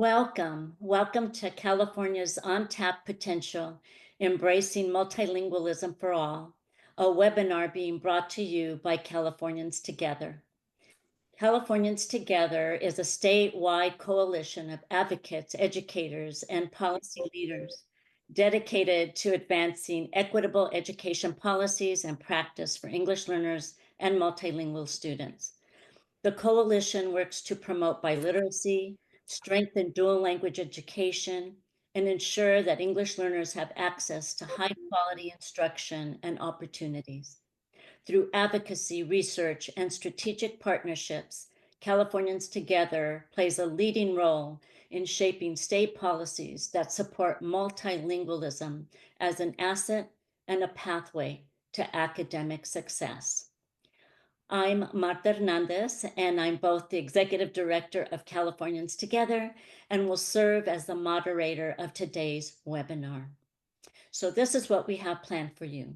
Welcome to California's Untapped Potential, Embracing Multilingualism for All, a webinar being brought to you by Californians Together. Californians Together is a statewide coalition of advocates, educators, and policy leaders dedicated to advancing equitable education policies and practice for English learners and multilingual students. The coalition works to promote biliteracy, strengthen dual language education, and ensure that English learners have access to high quality instruction and opportunities. Through advocacy, research, and strategic partnerships, Californians Together plays a leading role in shaping state policies that support multilingualism as an asset and a pathway to academic success. I'm Marta Hernandez, and I'm both the Executive Director of Californians Together and will serve as the moderator of today's webinar. So this is what we have planned for you.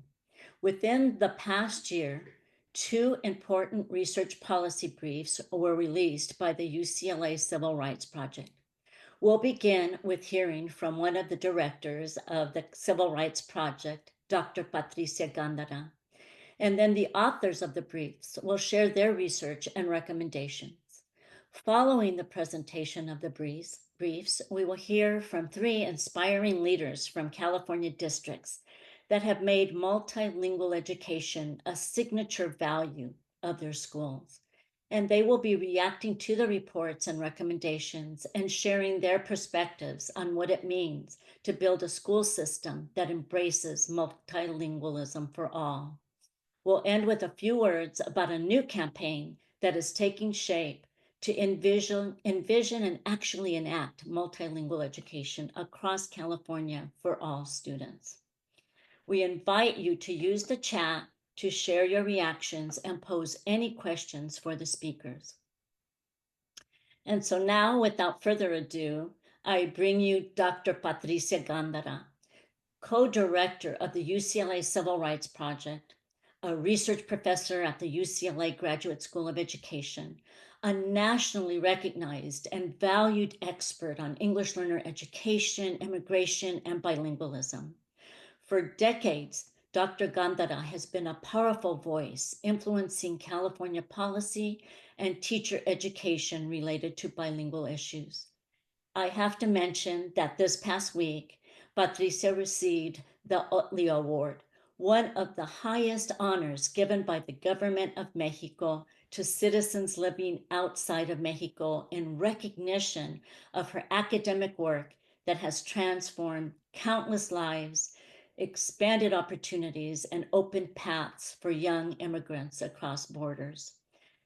Within the past year, two important research policy briefs were released by the UCLA Civil Rights Project. We'll begin with hearing from one of the directors of the Civil Rights Project, Dr. Patricia Gándara. And then the authors of the briefs will share their research and recommendations. Following the presentation of the briefs, we will hear from three inspiring leaders from California districts that have made multilingual education a signature value of their schools. And they will be reacting to the reports and recommendations and sharing their perspectives on what it means to build a school system that embraces multilingualism for all. We'll end with a few words about a new campaign that is taking shape to envision and actually enact multilingual education across California for all students. We invite you to use the chat to share your reactions and pose any questions for the speakers. And so now, without further ado, I bring you Dr. Patricia Gándara, co-director of the UCLA Civil Rights Project, a research professor at the UCLA Graduate School of Education, a nationally recognized and valued expert on English learner education, immigration, and bilingualism. For decades, Dr. Gándara has been a powerful voice influencing California policy and teacher education related to bilingual issues. I have to mention that this past week, Patricia received the Otley Award, one of the highest honors given by the government of Mexico to citizens living outside of Mexico in recognition of her academic work that has transformed countless lives, expanded opportunities, and opened paths for young immigrants across borders.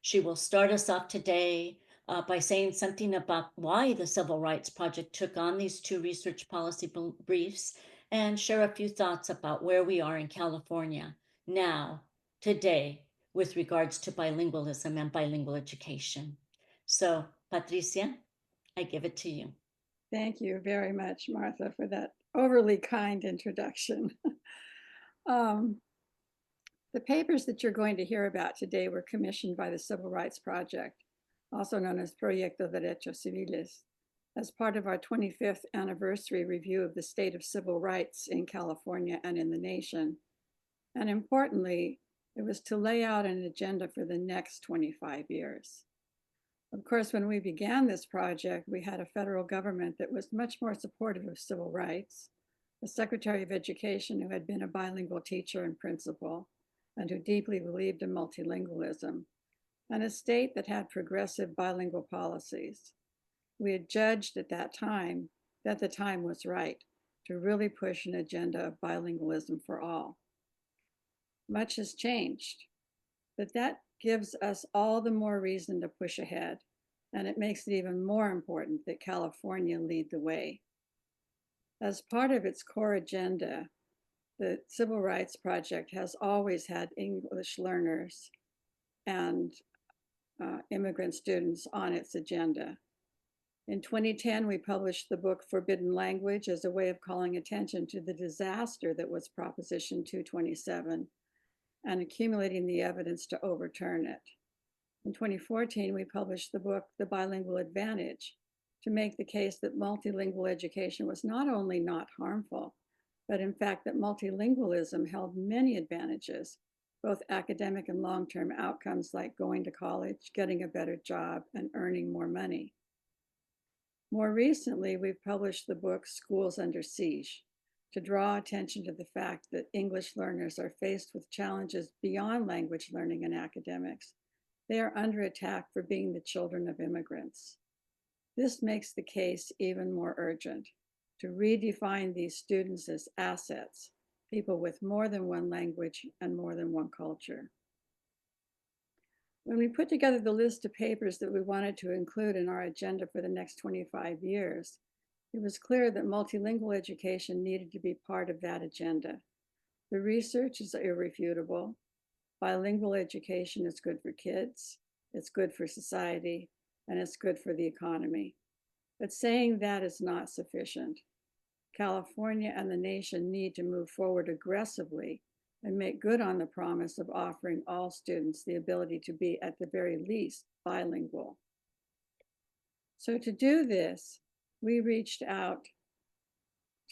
She will start us off today by saying something about why the Civil Rights Project took on these two research policy briefs and share a few thoughts about where we are in California now, today, with regards to bilingualism and bilingual education. So, Patricia, I give it to you. Thank you very much, Martha, for that overly kind introduction. The papers that you're going to hear about today were commissioned by the Civil Rights Project, also known as Proyecto de Derechos Civiles, as part of our 25th anniversary review of the state of civil rights in California and in the nation. And importantly, it was to lay out an agenda for the next 25 years. Of course, when we began this project, we had a federal government that was much more supportive of civil rights, a Secretary of Education who had been a bilingual teacher and principal, and who deeply believed in multilingualism, and a state that had progressive bilingual policies. We had judged at that time that the time was right to really push an agenda of bilingualism for all. Much has changed, but that gives us all the more reason to push ahead, and it makes it even more important that California lead the way. As part of its core agenda, the Civil Rights Project has always had English learners and immigrant students on its agenda. In 2010, we published the book Forbidden Language as a way of calling attention to the disaster that was Proposition 227 and accumulating the evidence to overturn it. In 2014, we published the book The Bilingual Advantage, to make the case that multilingual education was not only not harmful, but in fact that multilingualism held many advantages, both academic and long-term outcomes like going to college, getting a better job, and earning more money. More recently, we've published the book Schools Under Siege to draw attention to the fact that English learners are faced with challenges beyond language learning and academics. They are under attack for being the children of immigrants. This makes the case even more urgent to redefine these students as assets, people with more than one language and more than one culture. When we put together the list of papers that we wanted to include in our agenda for the next 25 years, it was clear that multilingual education needed to be part of that agenda. The research is irrefutable. Bilingual education is good for kids, it's good for society, and it's good for the economy. But saying that is not sufficient. California and the nation need to move forward aggressively and make good on the promise of offering all students the ability to be, at the very least, bilingual. So to do this, we reached out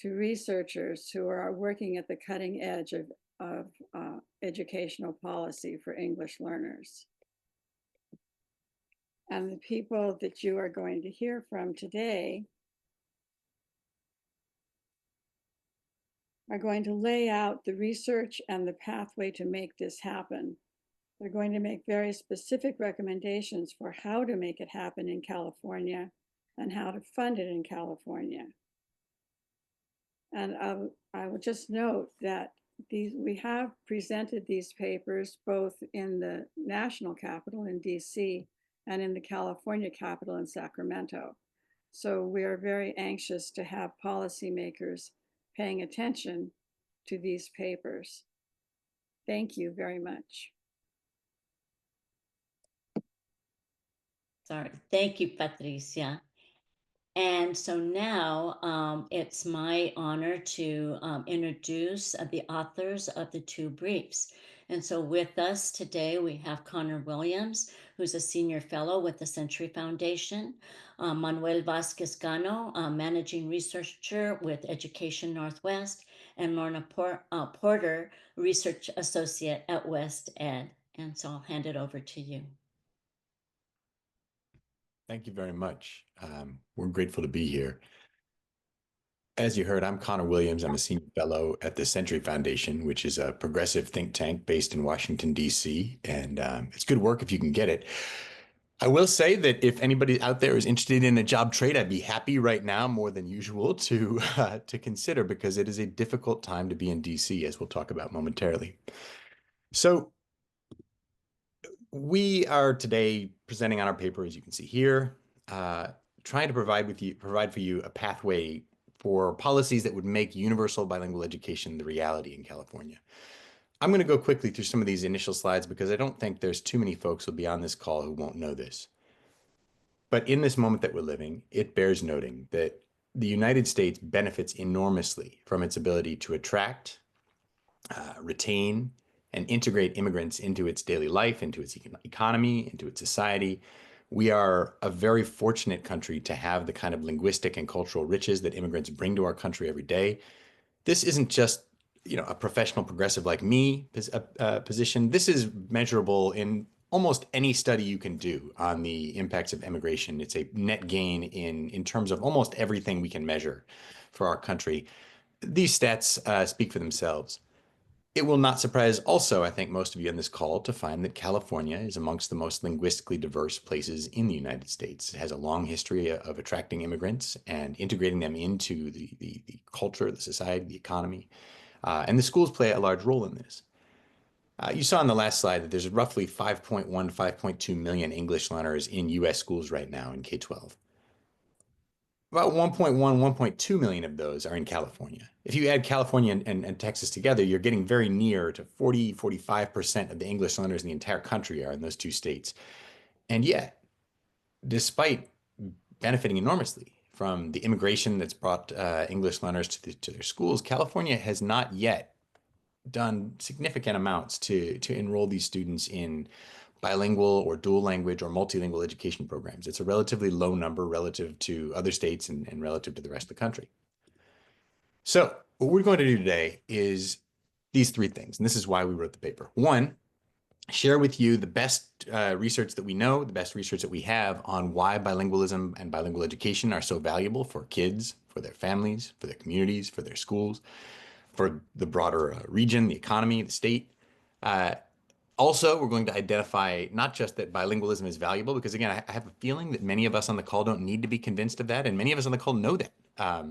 to researchers who are working at the cutting edge of educational policy for English learners. And the people that you are going to hear from today are going to lay out the research and the pathway to make this happen. They're going to make very specific recommendations for how to make it happen in California and how to fund it in California. And I will just note that we have presented these papers both in the national capital in DC and in the California capital in Sacramento. So we are very anxious to have policymakers paying attention to these papers. Thank you very much. Sorry. Thank you, Patricia. And so now it's my honor to introduce the authors of the two briefs. And so with us today, we have Connor Williams, who's a senior fellow with the Century Foundation, Manuel Vasquez Gano, managing researcher with Education Northwest, and Lorna Porter, research associate at West Ed. And so I'll hand it over to you. Thank you very much. We're grateful to be here. As you heard, I'm Connor Williams. I'm a senior fellow at the Century Foundation, which is a progressive think tank based in Washington, D.C. And it's good work if you can get it. I will say that if anybody out there is interested in a job trade, I'd be happy right now more than usual to consider, because it is a difficult time to be in D.C., as we'll talk about momentarily. So we are today presenting on our paper, as you can see here, trying to provide for you a pathway for policies that would make universal bilingual education the reality in California. I'm going to go quickly through some of these initial slides because I don't think there's too many folks who'll be on this call who won't know this. But in this moment that we're living, it bears noting that the United States benefits enormously from its ability to attract, retain, and integrate immigrants into its daily life, into its economy, into its society. We are a very fortunate country to have the kind of linguistic and cultural riches that immigrants bring to our country every day. This isn't just, a professional progressive like me position. This is measurable in almost any study you can do on the impacts of immigration. It's a net gain in terms of almost everything we can measure for our country. These stats speak for themselves. It will not surprise also, I think, most of you on this call to find that California is amongst the most linguistically diverse places in the United States. It has a long history of attracting immigrants and integrating them into the culture, the society, the economy. And the schools play a large role in this. You saw on the last slide that there's roughly 5.1, 5.2 million English learners in U.S. schools right now in K-12. About 1.1, 1.2 million of those are in California. If you add California and Texas together, you're getting very near to 40, 45% of the English learners in the entire country are in those two states. And yet, despite benefiting enormously from the immigration that's brought English learners to their schools, California has not yet done significant amounts to enroll these students in bilingual or dual language or multilingual education programs. It's a relatively low number relative to other states and relative to the rest of the country. So what we're going to do today is these three things, and this is why we wrote the paper. One, share with you the best research that we know, the best research that we have on why bilingualism and bilingual education are so valuable for kids, for their families, for their communities, for their schools, for the broader region, the economy, the state. Also, we're going to identify not just that bilingualism is valuable, because again, I have a feeling that many of us on the call don't need to be convinced of that, and many of us on the call know that.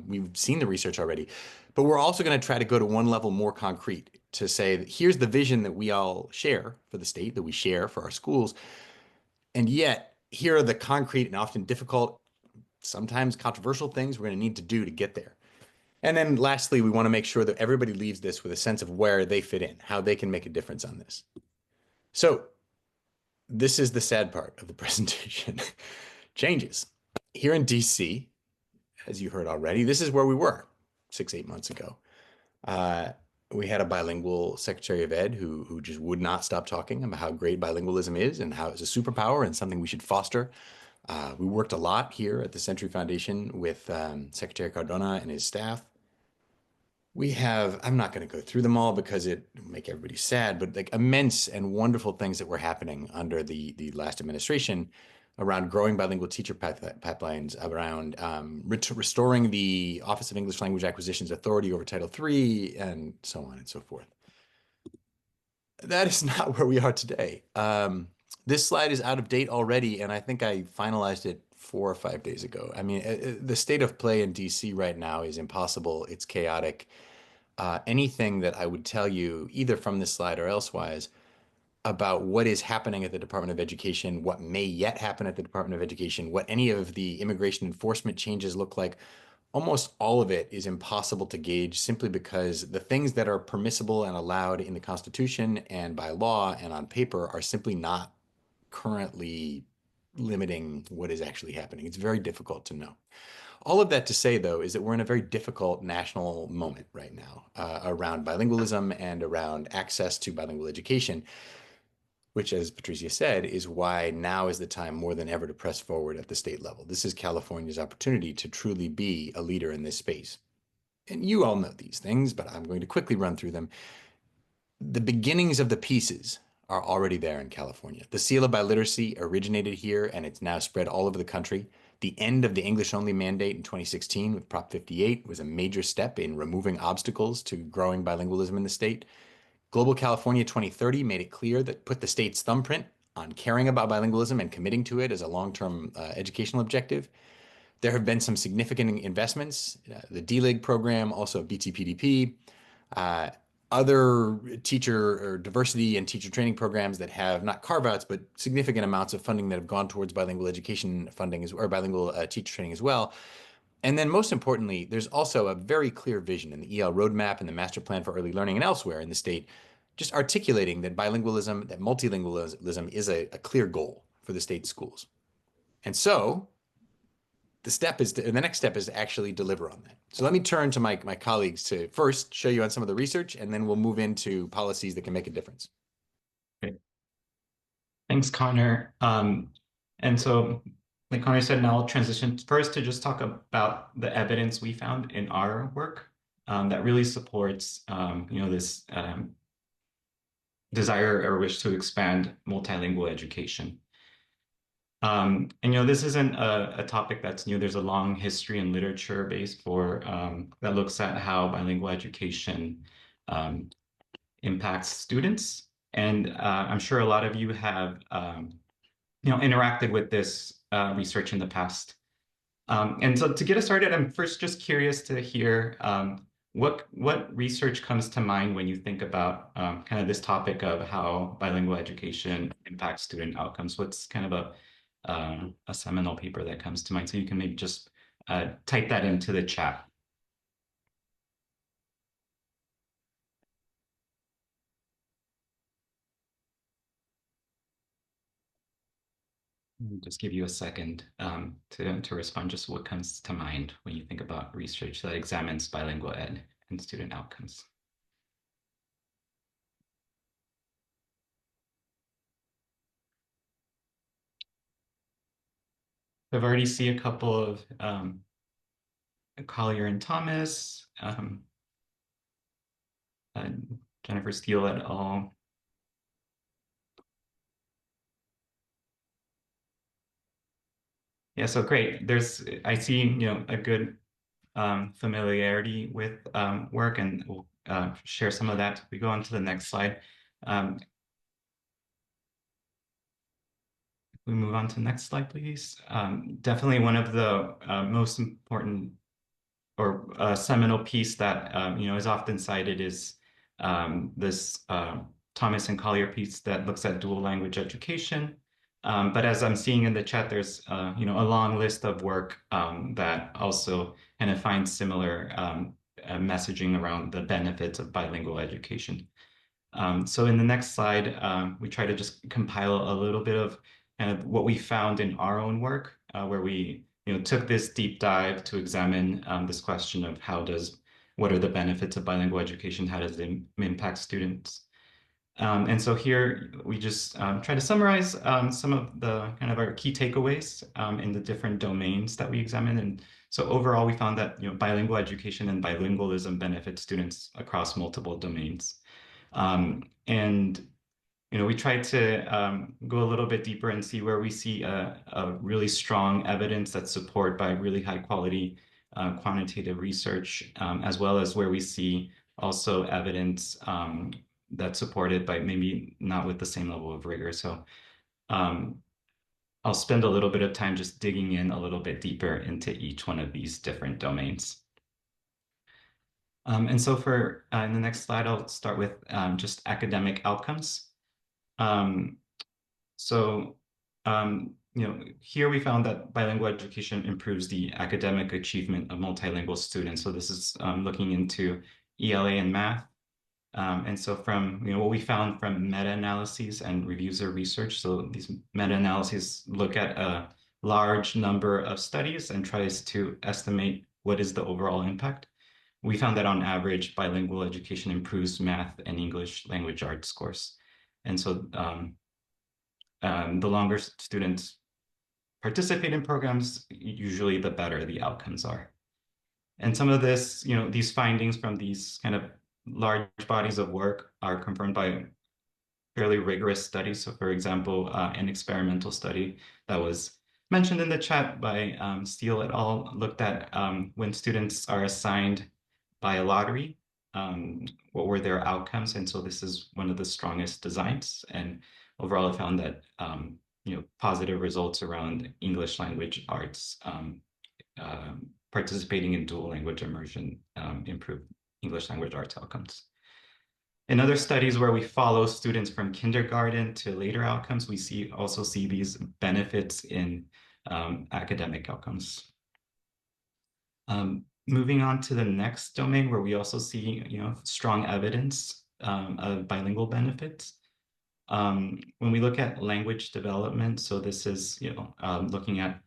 We've seen the research already, but we're also going to try to go to one level more concrete to say that here's the vision that we all share for the state, that we share for our schools, and yet here are the concrete and often difficult, sometimes controversial things we're going to need to do to get there. And then lastly, we want to make sure that everybody leaves this with a sense of where they fit in, how they can make a difference on this. So this is the sad part of the presentation. Changes. Here in DC, as you heard already, this is where we were 6-8 months ago. We had a bilingual Secretary of Ed who just would not stop talking about how great bilingualism is and how it's a superpower and something we should foster. We worked a lot here at the Century Foundation with Secretary Cardona and his staff. We have, I'm not going to go through them all because it will make everybody sad, but like immense and wonderful things that were happening under the last administration around growing bilingual teacher pipelines, around restoring the Office of English Language Acquisitions authority over Title III, and so on and so forth. That is not where we are today. This slide is out of date already, and I think I finalized it 4 or 5 days ago. I mean, the state of play in DC right now is impossible. It's chaotic. Anything that I would tell you, either from this slide or elsewise, about what is happening at the Department of Education, what may yet happen at the Department of Education, what any of the immigration enforcement changes look like, almost all of it is impossible to gauge simply because the things that are permissible and allowed in the Constitution and by law and on paper are simply not currently limiting what is actually happening. It's very difficult to know. All of that to say, though, is that we're in a very difficult national moment right now around bilingualism and around access to bilingual education, which, as Patricia said, is why now is the time more than ever to press forward at the state level. This is California's opportunity to truly be a leader in this space. And you all know these things, but I'm going to quickly run through them. The beginnings of the pieces are already there in California. The seal of biliteracy originated here, and it's now spread all over the country. The end of the English-only mandate in 2016 with Prop 58 was a major step in removing obstacles to growing bilingualism in the state. Global California 2030 made it clear that put the state's thumbprint on caring about bilingualism and committing to it as a long-term educational objective. There have been some significant investments, the D-Lig program, also BTPDP, other teacher or diversity and teacher training programs that have not carve-outs, but significant amounts of funding that have gone towards bilingual education funding or bilingual teacher training as well. And then most importantly, there's also a very clear vision in the EL roadmap and the master plan for early learning and elsewhere in the state, just articulating that bilingualism, that multilingualism is a clear goal for the state schools. And so the next step is to actually deliver on that. So let me turn to my colleagues to first show you on some of the research, and then we'll move into policies that can make a difference. Great. Thanks, Connor. And so, like Connor said, now I'll transition first to just talk about the evidence we found in our work that really supports, this desire or wish to expand multilingual education. And this isn't a topic that's new. There's a long history and literature base for that looks at how bilingual education impacts students. And I'm sure a lot of you have interacted with this research in the past. And so to get us started, I'm first just curious to hear what research comes to mind when you think about kind of this topic of how bilingual education impacts student outcomes. What's kind of a seminal paper that comes to mind? So you can maybe just type that into the chat. I'll just give you a second to respond, just what comes to mind when you think about research that examines bilingual ed and student outcomes. I've already seen a couple of Collier and Thomas, Jennifer Steele et al. Yeah, so great. I see, a good familiarity with work, and we'll share some of that. We go on to the next slide. We move on to the next slide, please. Definitely one of the most important or seminal piece that is often cited is this Thomas and Collier piece that looks at dual language education. But as I'm seeing in the chat, there's a long list of work that also kind of finds similar messaging around the benefits of bilingual education. So in the next slide, we try to just compile a little bit of kind of what we found in our own work, where we took this deep dive to examine this question of what are the benefits of bilingual education? How does it impact students? And so here we just try to summarize some of the kind of our key takeaways in the different domains that we examined. And so overall, we found that bilingual education and bilingualism benefit students across multiple domains. And we tried to go a little bit deeper and see where we see a really strong evidence that's supported by really high quality quantitative research, as well as where we see also evidence that's supported by maybe not with the same level of rigor. So I'll spend a little bit of time just digging in a little bit deeper into each one of these different domains. And so in the next slide, I'll start with just academic outcomes. Here we found that bilingual education improves the academic achievement of multilingual students. So this is looking into ELA and math. And so from what we found from meta-analyses and reviews of research, so these meta-analyses look at a large number of studies and tries to estimate what is the overall impact. We found that on average, bilingual education improves math and English language arts scores. And so the longer students participate in programs, usually the better the outcomes are. And some of this, these findings from these kind of large bodies of work are confirmed by fairly rigorous studies. So for example, an experimental study that was mentioned in the chat by Steele et al. Looked at when students are assigned by a lottery, what were their outcomes? And so this is one of the strongest designs. And overall, I found that positive results around English language arts participating in dual language immersion improved English language arts outcomes. In other studies where we follow students from kindergarten to later outcomes, we also see these benefits in academic outcomes. Moving on to the next domain where we also see strong evidence of bilingual benefits. When we look at language development, so this is looking at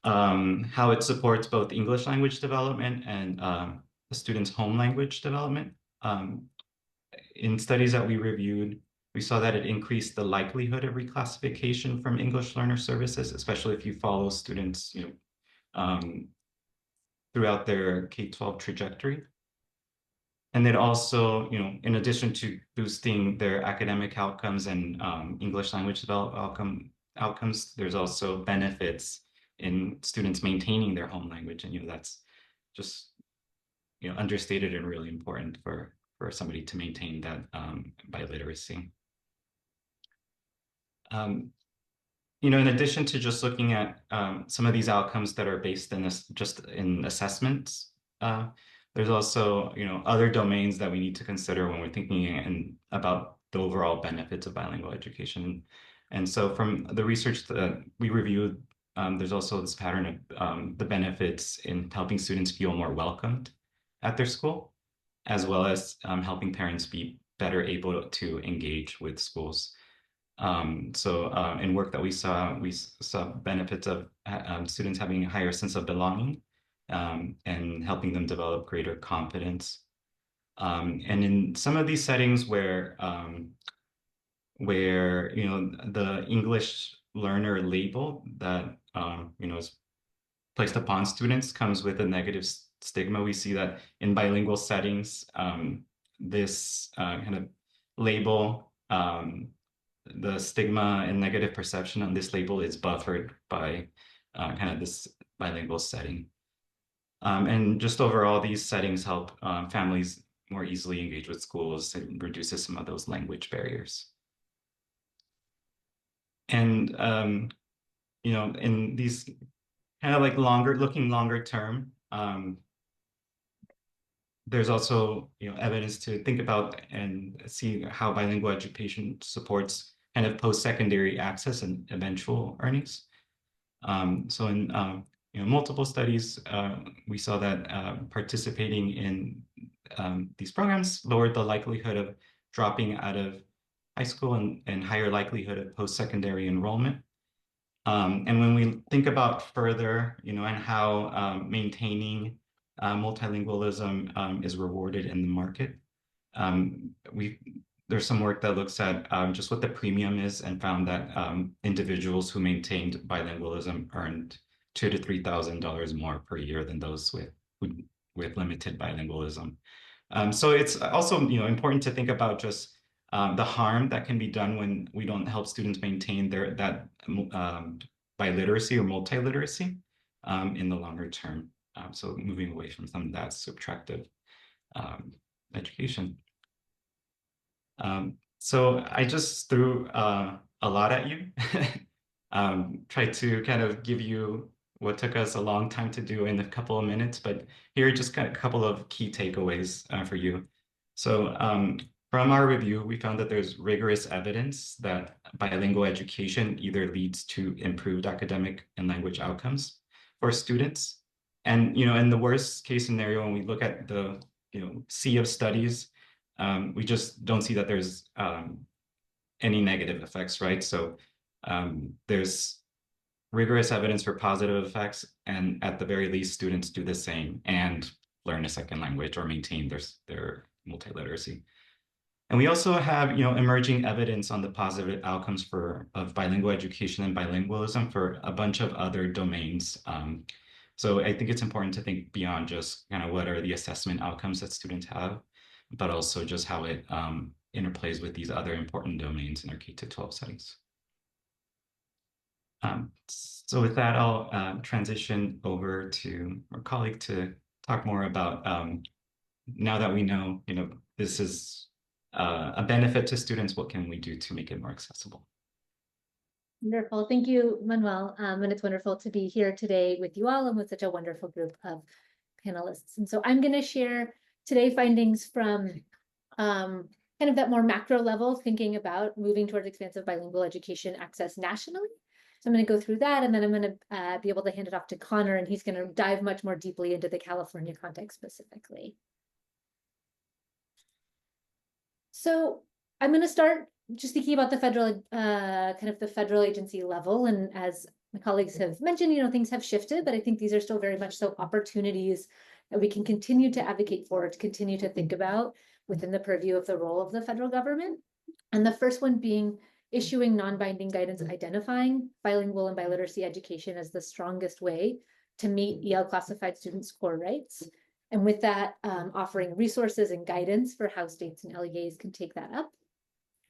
how it supports both English language development and the student's home language development. In studies that we reviewed, we saw that it increased the likelihood of reclassification from English learner services, especially if you follow students throughout their K-12 trajectory. And it also, in addition to boosting their academic outcomes and English language development outcomes, there's also benefits in students maintaining their home language. And that's just understated and really important for somebody to maintain that biliteracy. In addition to just looking at some of these outcomes that are based in just in assessments, there's also other domains that we need to consider when we're thinking about the overall benefits of bilingual education. And so from the research that we reviewed, there's also this pattern of the benefits in helping students feel more welcomed at their school, as well as helping parents be better able to engage with schools. In work that we saw benefits of students having a higher sense of belonging and helping them develop greater confidence. And in some of these settings where the English learner label that is placed upon students comes with a negative stigma. We see that in bilingual settings, this kind of label, the stigma and negative perception on this label is buffered by kind of this bilingual setting. And just overall, these settings help families more easily engage with schools and reduces some of those language barriers. And in these kind of like longer term, there's also evidence to think about and see how bilingual education supports kind of post-secondary access and eventual earnings. So in multiple studies, we saw that participating in these programs lowered the likelihood of dropping out of high school and higher likelihood of post-secondary enrollment. And when we think about further, and how maintaining multilingualism is rewarded in the market, there's some work that looks at just what the premium is and found that individuals who maintained bilingualism earned $2,000 to $3,000 more per year than those with limited bilingualism. So it's also important to think about just the harm that can be done when we don't help students maintain that biliteracy or multiliteracy in the longer term. So moving away from some of that subtractive education. So I just threw a lot at you. Tried to kind of give you what took us a long time to do in a couple of minutes, but here are just kind of a couple of key takeaways for you. So from our review, we found that there's rigorous evidence that bilingual education either leads to improved academic and language outcomes for students. And in the worst case scenario, when we look at the sea of studies, we just don't see that there's any negative effects, right? So there's rigorous evidence for positive effects, and at the very least, students do the same and learn a second language or maintain their multiliteracy. And we also have emerging evidence on the positive outcomes of bilingual education and bilingualism for a bunch of other domains. So I think it's important to think beyond just kind of what are the assessment outcomes that students have, but also just how it interplays with these other important domains in our K-12 settings. So with that, I'll transition over to our colleague to talk more about, now that we know, this is a benefit to students, what can we do to make it more accessible? Wonderful. Thank you, Manuel. And it's wonderful to be here today with you all and with such a wonderful group of panelists. And so I'm going to share today findings from kind of that more macro level, thinking about moving towards expansive bilingual education access nationally. So I'm going to go through that, and then I'm going to be able to hand it off to Connor, and he's going to dive much more deeply into the California context specifically. So I'm going to start just thinking about the federal, kind of the federal agency level. And as my colleagues have mentioned, things have shifted, but I think these are still very much so opportunities that we can continue to advocate for, to continue to think about within the purview of the role of the federal government. And the first one being issuing non-binding guidance identifying bilingual and biliteracy education as the strongest way to meet EL classified students' core rights. And with that, offering resources and guidance for how states and LEAs can take that up.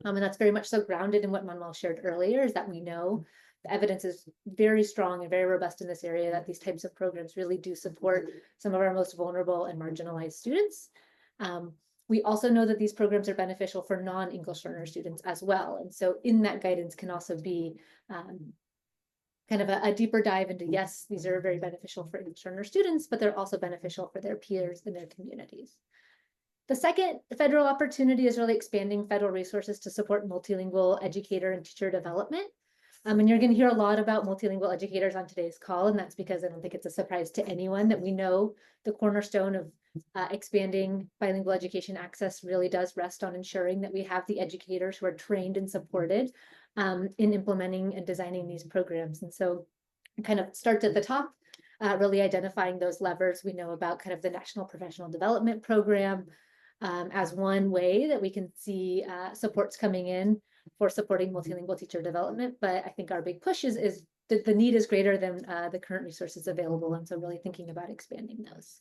And that's very much so grounded in what Manuel shared earlier, is that we know the evidence is very strong and very robust in this area, that these types of programs really do support some of our most vulnerable and marginalized students. We also know that these programs are beneficial for non-English learner students as well. And so in that guidance can also be kind of a deeper dive into, yes, these are very beneficial for English learner students, but they're also beneficial for their peers in their communities. The second federal opportunity is really expanding federal resources to support multilingual educator and teacher development. And you're going to hear a lot about multilingual educators on today's call, and that's because I don't think it's a surprise to anyone that we know the cornerstone of expanding bilingual education access really does rest on ensuring that we have the educators who are trained and supported in implementing and designing these programs. And so it kind of starts at the top, really identifying those levers. We know about kind of the National Professional Development Program as one way that we can see supports coming in for supporting multilingual teacher development. But I think our big push is the need is greater than the current resources available. And so really thinking about expanding those.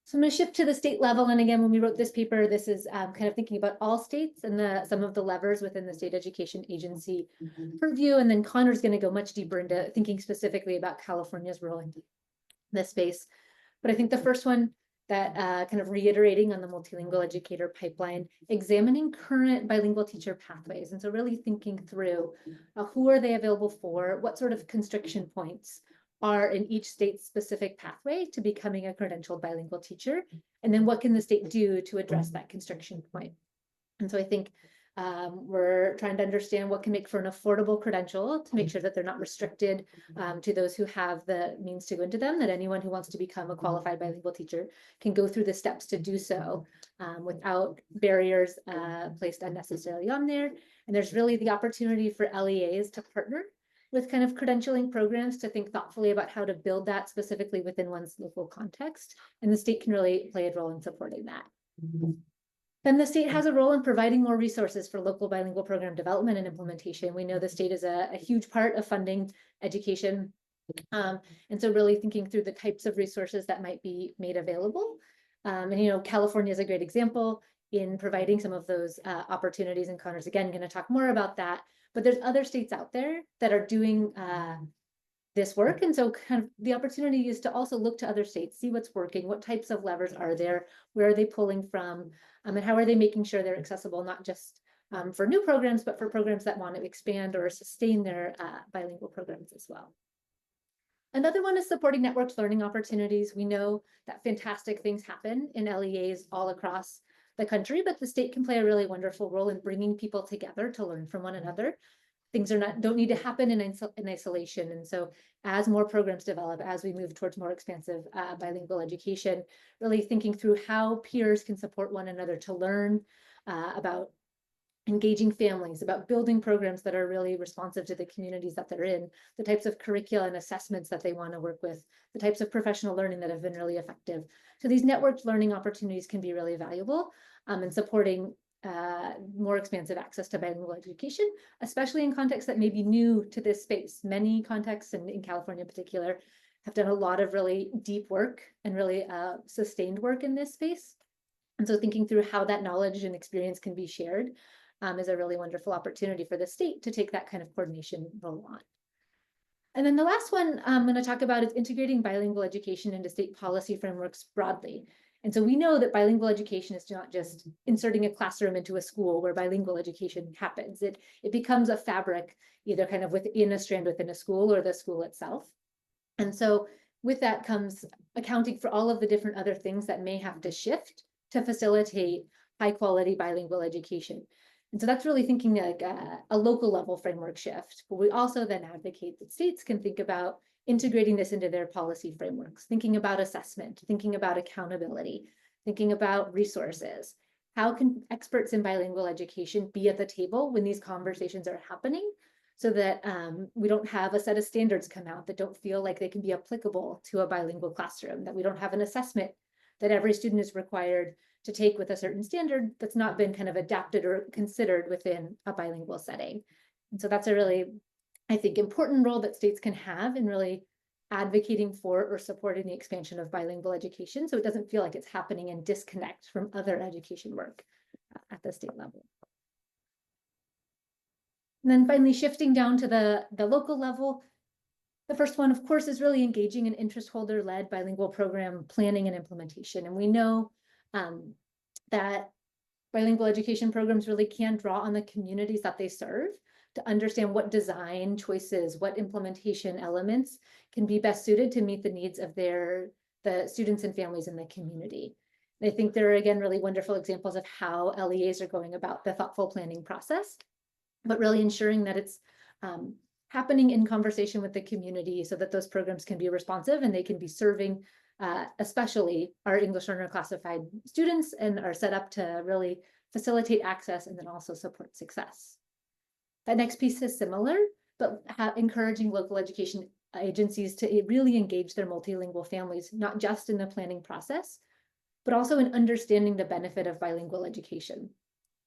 So I'm going to shift to the state level. And again, when we wrote this paper, this is kind of thinking about all states and some of the levers within the state education agency purview. And then Connor's going to go much deeper into thinking specifically about California's role in this space. But I think the first one that kind of reiterating on the multilingual educator pipeline, examining current bilingual teacher pathways. And so really thinking through who are they available for, what sort of constriction points are in each state's specific pathway to becoming a credentialed bilingual teacher, and then what can the state do to address that constriction point. And so I think we're trying to understand what can make for an affordable credential to make sure that they're not restricted to those who have the means to go into them, that anyone who wants to become a qualified bilingual teacher can go through the steps to do so without barriers placed unnecessarily on there. And there's really the opportunity for LEAs to partner with kind of credentialing programs to think thoughtfully about how to build that specifically within one's local context. And the state can really play a role in supporting that. Then the state has a role in providing more resources for local bilingual program development and implementation. We know the state is a huge part of funding education. And so really thinking through the types of resources that might be made available. And, you know, California is a great example in providing some of those opportunities. And Connor's again going to talk more about that. But there's other states out there that are doing this work. And so kind of the opportunity is to also look to other states, see what's working, what types of levers are there, where are they pulling from, and how are they making sure they're accessible, not just for new programs, but for programs that want to expand or sustain their bilingual programs as well. Another one is supporting networked learning opportunities. We know that fantastic things happen in LEAs all across the country, but the state can play a really wonderful role in bringing people together to learn from one another. Things don't need to happen in isolation. And so as more programs develop, as we move towards more expansive bilingual education, really thinking through how peers can support one another to learn about engaging families, about building programs that are really responsive to the communities that they're in, the types of curricula and assessments that they want to work with, the types of professional learning that have been really effective. So these networked learning opportunities can be really valuable in supporting more expansive access to bilingual education, especially in contexts that may be new to this space. Many contexts, and in California in particular, have done a lot of really deep work and really sustained work in this space. And so thinking through how that knowledge and experience can be shared is a really wonderful opportunity for the state to take that kind of coordination role on. And then the last one I'm going to talk about is integrating bilingual education into state policy frameworks broadly. And so we know that bilingual education is not just inserting a classroom into a school where bilingual education happens. It becomes a fabric, either kind of within a strand within a school or the school itself. And so with that comes accounting for all of the different other things that may have to shift to facilitate high quality bilingual education. And so that's really thinking like a local level framework shift. But we also then advocate that states can think about integrating this into their policy frameworks, thinking about assessment, thinking about accountability, thinking about resources. How can experts in bilingual education be at the table when these conversations are happening so that we don't have a set of standards come out that don't feel like they can be applicable to a bilingual classroom, that we don't have an assessment that every student is required to take with a certain standard that's not been kind of adapted or considered within a bilingual setting. And so that's a really, I think, important role that states can have in really advocating for or supporting the expansion of bilingual education, so it doesn't feel like it's happening in disconnect from other education work at the state level. And then finally, shifting down to the local level, the first one, of course, is really engaging in interest holder-led bilingual program planning and implementation. And we know that bilingual education programs really can draw on the communities that they serve to understand what design choices, what implementation elements can be best suited to meet the needs of the students and families in the community. And I think there are, again, really wonderful examples of how LEAs are going about the thoughtful planning process, but really ensuring that it's happening in conversation with the community so that those programs can be responsive and they can be serving especially our English learner classified students and are set up to really facilitate access and then also support success. That next piece is similar, but encouraging local education agencies to really engage their multilingual families, not just in the planning process, but also in understanding the benefit of bilingual education.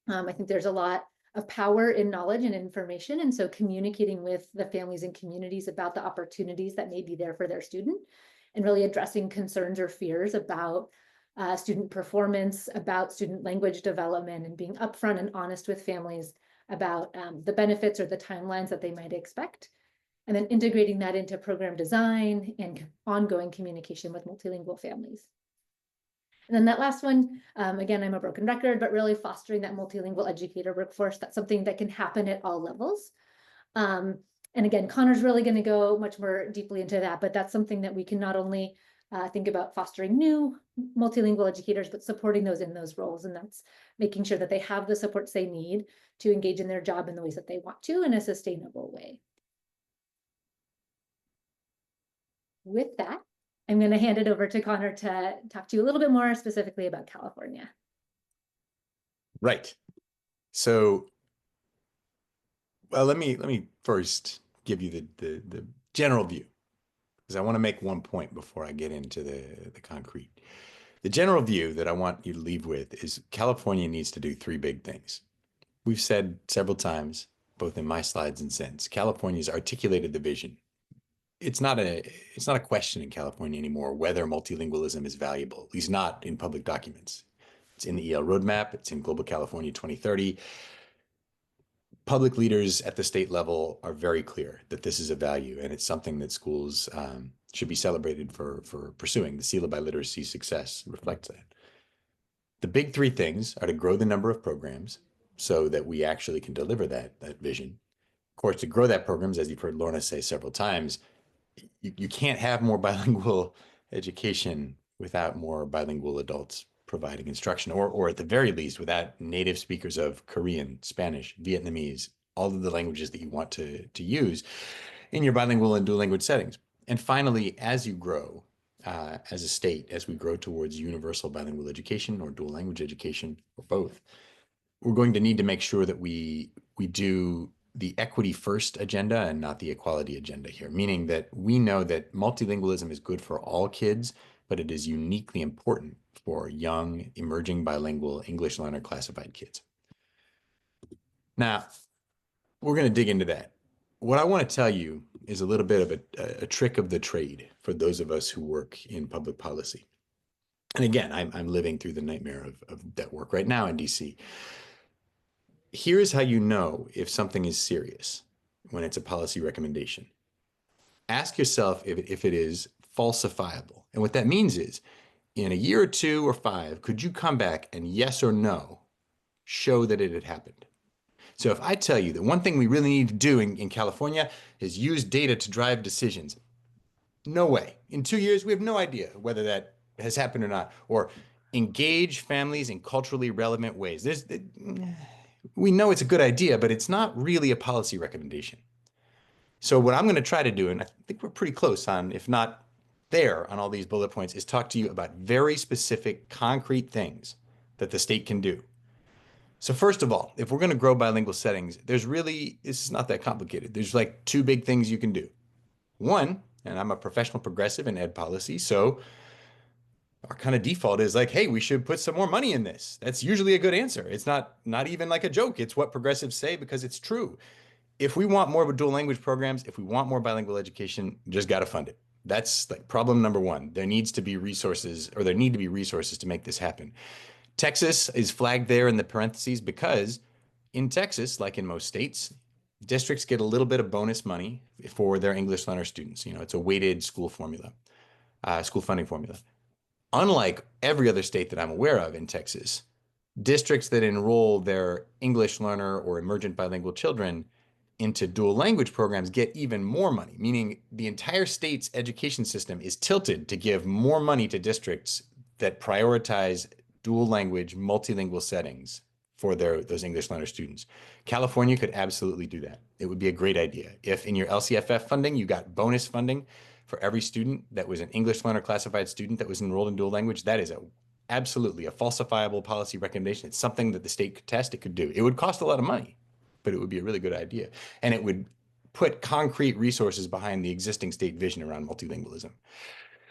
I think there's a lot of power in knowledge and information. And so communicating with the families and communities about the opportunities that may be there for their student, and really addressing concerns or fears about student performance, about student language development, and being upfront and honest with families about the benefits or the timelines that they might expect. And then integrating that into program design and ongoing communication with multilingual families. And then that last one, again, I'm a broken record, but really fostering that multilingual educator workforce. That's something that can happen at all levels. And again, Connor's really going to go much more deeply into that, but that's something that we can not only think about fostering new multilingual educators, but supporting those in those roles. And that's making sure that they have the supports they need to engage in their job in the ways that they want to in a sustainable way. With that, I'm going to hand it over to Connor to talk to you a little bit more specifically about California. Right. So, well, let me first give you the general view, because I want to make one point before I get into the concrete. The general view that I want you to leave with is California needs to do three big things. We've said several times, both in my slides and since, California's articulated the vision. It's not a question in California anymore whether multilingualism is valuable, at least not in public documents. It's in the EL roadmap. It's in Global California 2030. Public leaders at the state level are very clear that this is a value, and it's something that schools should be celebrated for pursuing. The Seal of Biliteracy success reflects that. The big three things are to grow the number of programs so that we actually can deliver that vision. Of course, to grow that programs, as you've heard Lorna say several times, you can't have more bilingual education without more bilingual adults providing instruction, or at the very least, without native speakers of Korean, Spanish, Vietnamese, all of the languages that you want to use in your bilingual and dual language settings. And finally, as you grow as a state, as we grow towards universal bilingual education or dual language education, or both, we're going to need to make sure that we do the equity first agenda and not the equality agenda here, meaning that we know that multilingualism is good for all kids, but it is uniquely important for young, emerging bilingual English learner classified kids. Now, we're going to dig into that. What I want to tell you is a little bit of a trick of the trade for those of us who work in public policy. And again, I'm living through the nightmare of that work right now in DC. Here's how you know if something is serious when it's a policy recommendation. Ask yourself if it is falsifiable. And what that means is, in a year or 2 or 5, could you come back and yes or no show that it had happened? So if I tell you that one thing we really need to do in California is use data to drive decisions, no way. In 2 years, we have no idea whether that has happened or not. Or engage families in culturally relevant ways. We know it's a good idea, but it's not really a policy recommendation. So what I'm going to try to do, and I think we're pretty close on, if not there on all these bullet points, is talk to you about very specific, concrete things that the state can do. So first of all, if we're going to grow bilingual settings, this is not that complicated. There's like 2 big things you can do. One, and I'm a professional progressive in ed policy, so our kind of default is like, hey, we should put some more money in this. That's usually a good answer. It's not even like a joke. It's what progressives say because it's true. If we want more dual language programs, if we want more bilingual education, just got to fund it. That's like problem number 1. There need to be resources to make this happen. Texas is flagged there in the parentheses because in Texas, like in most states, districts get a little bit of bonus money for their English learner students. It's a weighted school funding formula. Unlike every other state that I'm aware of in Texas, districts that enroll their English learner or emergent bilingual children into dual language programs get even more money, meaning the entire state's education system is tilted to give more money to districts that prioritize dual language, multilingual settings for those English learner students. California could absolutely do that. It would be a great idea. If in your LCFF funding, you got bonus funding for every student that was an English learner classified student that was enrolled in dual language, that is absolutely a falsifiable policy recommendation. It's something that the state could test, it could do. It would cost a lot of money, but it would be a really good idea. And it would put concrete resources behind the existing state vision around multilingualism.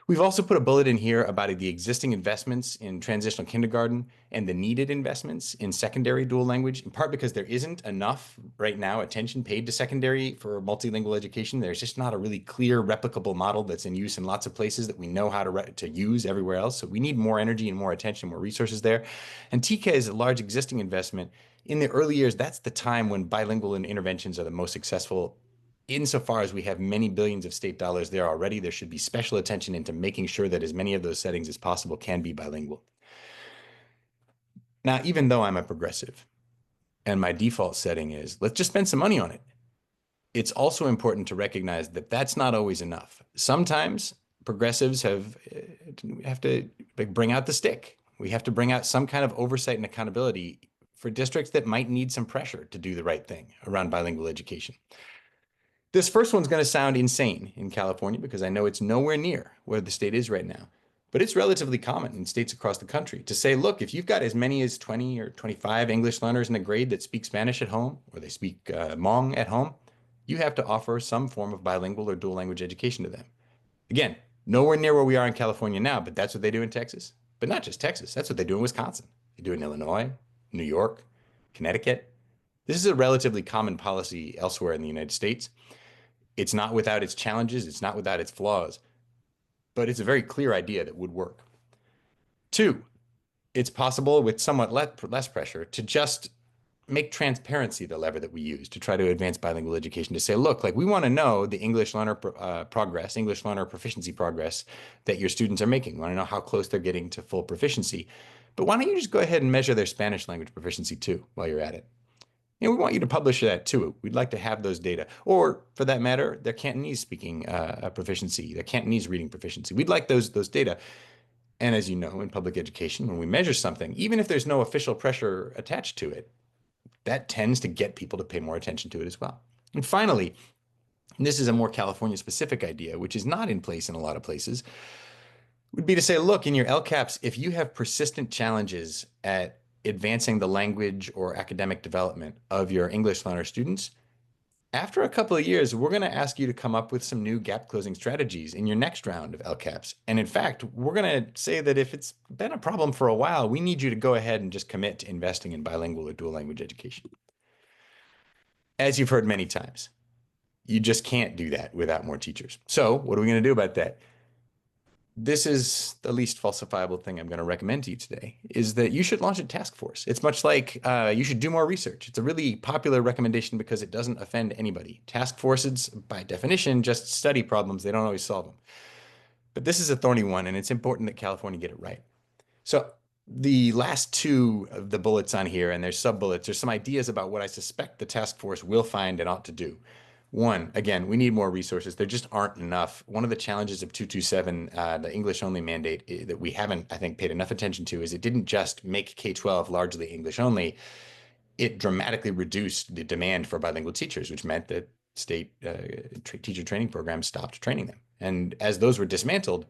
We've also put a bullet in here about the existing investments in transitional kindergarten and the needed investments in secondary dual language, in part because there isn't enough right now attention paid to secondary for multilingual education. There's just not a really clear replicable model that's in use in lots of places that we know how to use everywhere else. So we need more energy and more attention, more resources there. And TK is a large existing investment. In the early years, that's the time when bilingual interventions are the most successful. Insofar as we have many billions of state dollars there already, there should be special attention into making sure that as many of those settings as possible can be bilingual. Now, even though I'm a progressive and my default setting is, let's just spend some money on it, it's also important to recognize that that's not always enough. Sometimes progressives have to bring out the stick. We have to bring out some kind of oversight and accountability for districts that might need some pressure to do the right thing around bilingual education. This first one's going to sound insane in California because I know it's nowhere near where the state is right now. But it's relatively common in states across the country to say, look, if you've got as many as 20 or 25 English learners in a grade that speak Spanish at home, or they speak Hmong at home, you have to offer some form of bilingual or dual language education to them. Again, nowhere near where we are in California now, but that's what they do in Texas. But not just Texas, that's what they do in Wisconsin. They do it in Illinois, New York, Connecticut. This is a relatively common policy elsewhere in the United States. It's not without its challenges, it's not without its flaws, but it's a very clear idea that would work. Two, it's possible with somewhat less pressure to just make transparency the lever that we use to try to advance bilingual education, to say, look, like we want to know the English learner progress, English learner proficiency progress that your students are making. We want to know how close they're getting to full proficiency. But why don't you just go ahead and measure their Spanish language proficiency too while you're at it? We want you to publish that too. We'd like to have those data. Or for that matter, their Cantonese speaking proficiency, their Cantonese reading proficiency. We'd like those data. And as you know, in public education, when we measure something, even if there's no official pressure attached to it, that tends to get people to pay more attention to it as well. And finally, and this is a more California specific idea, which is not in place in a lot of places, would be to say, look, in your LCAPs, if you have persistent challenges at advancing the language or academic development of your English learner students, after a couple of years, we're going to ask you to come up with some new gap closing strategies in your next round of LCAPs. And in fact, we're going to say that if it's been a problem for a while, we need you to go ahead and just commit to investing in bilingual or dual language education. As you've heard many times, you just can't do that without more teachers. So what are we going to do about that? This is the least falsifiable thing I'm going to recommend to you today, is that you should launch a task force. It's much like you should do more research. It's a really popular recommendation because it doesn't offend anybody. Task forces, by definition, just study problems. They don't always solve them. But this is a thorny one, and it's important that California get it right. So the last two of the bullets on here, and there's sub-bullets, there's some ideas about what I suspect the task force will find and ought to do. One, again, we need more resources. There just aren't enough. One of the challenges of 227, the English-only mandate that we haven't, I think, paid enough attention to is it didn't just make K-12 largely English-only. It dramatically reduced the demand for bilingual teachers, which meant that state teacher training programs stopped training them. And as those were dismantled,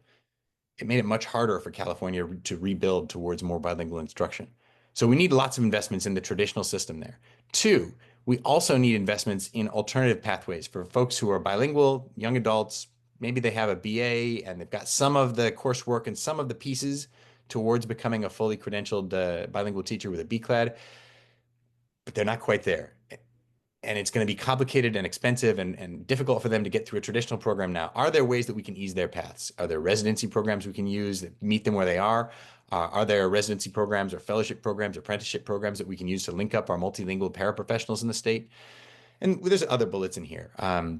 it made it much harder for California to rebuild towards more bilingual instruction. So we need lots of investments in the traditional system there. Two, we also need investments in alternative pathways for folks who are bilingual, young adults. Maybe they have a BA and they've got some of the coursework and some of the pieces towards becoming a fully credentialed bilingual teacher with a BCLAD, but they're not quite there. And it's going to be complicated and expensive and difficult for them to get through a traditional program now. Are there ways that we can ease their paths? Are there residency programs we can use that meet them where they are? Are there residency programs or fellowship programs, apprenticeship programs that we can use to link up our multilingual paraprofessionals in the state? And there's other bullets in here,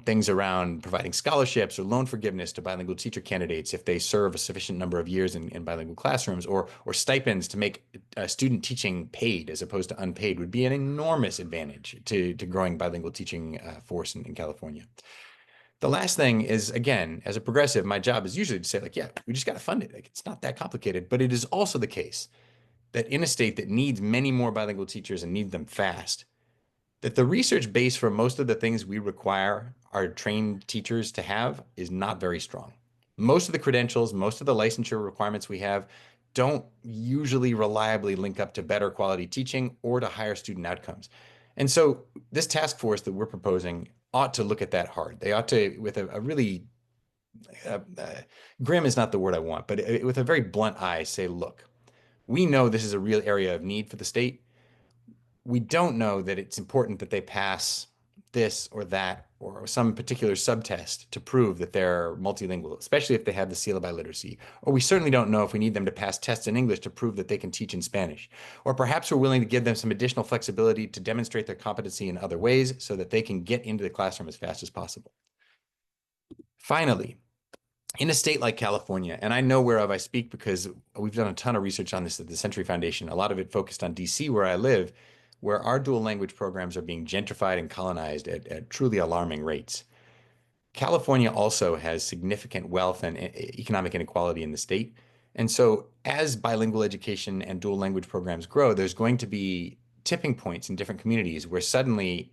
things around providing scholarships or loan forgiveness to bilingual teacher candidates if they serve a sufficient number of years in bilingual classrooms, or stipends to make student teaching paid as opposed to unpaid would be an enormous advantage to growing bilingual teaching force in California. The last thing is, again, as a progressive, my job is usually to say, like, yeah, we just got to fund it. Like, it's not that complicated, but it is also the case that in a state that needs many more bilingual teachers and needs them fast, that the research base for most of the things we require our trained teachers to have is not very strong. Most of the credentials, most of the licensure requirements we have don't usually reliably link up to better quality teaching or to higher student outcomes. And so this task force that we're proposing ought to look at that hard. They ought to, with a really grim is not the word I want, but with a very blunt eye, say, look, we know this is a real area of need for the state. We don't know that it's important that they pass this or that or some particular subtest to prove that they're multilingual, especially if they have the seal of biliteracy. Or we certainly don't know if we need them to pass tests in English to prove that they can teach in Spanish. Or perhaps we're willing to give them some additional flexibility to demonstrate their competency in other ways so that they can get into the classroom as fast as possible. Finally, in a state like California, and I know whereof I speak because we've done a ton of research on this at the Century Foundation, a lot of it focused on DC, where I live, where our dual language programs are being gentrified and colonized at truly alarming rates. California also has significant wealth and economic inequality in the state. And so as bilingual education and dual language programs grow, there's going to be tipping points in different communities where suddenly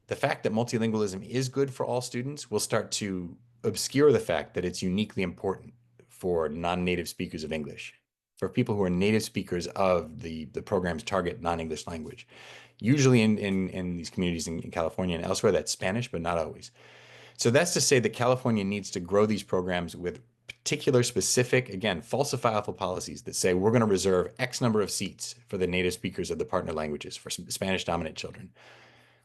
the fact that multilingualism is good for all students will start to obscure the fact that it's uniquely important for non-native speakers of English, for people who are native speakers of the program's target non-English language. Usually in these communities in California and elsewhere, that's Spanish, but not always. So that's to say that California needs to grow these programs with particular specific, again, falsifiable policies that say we're going to reserve X number of seats for the native speakers of the partner languages for Spanish dominant children.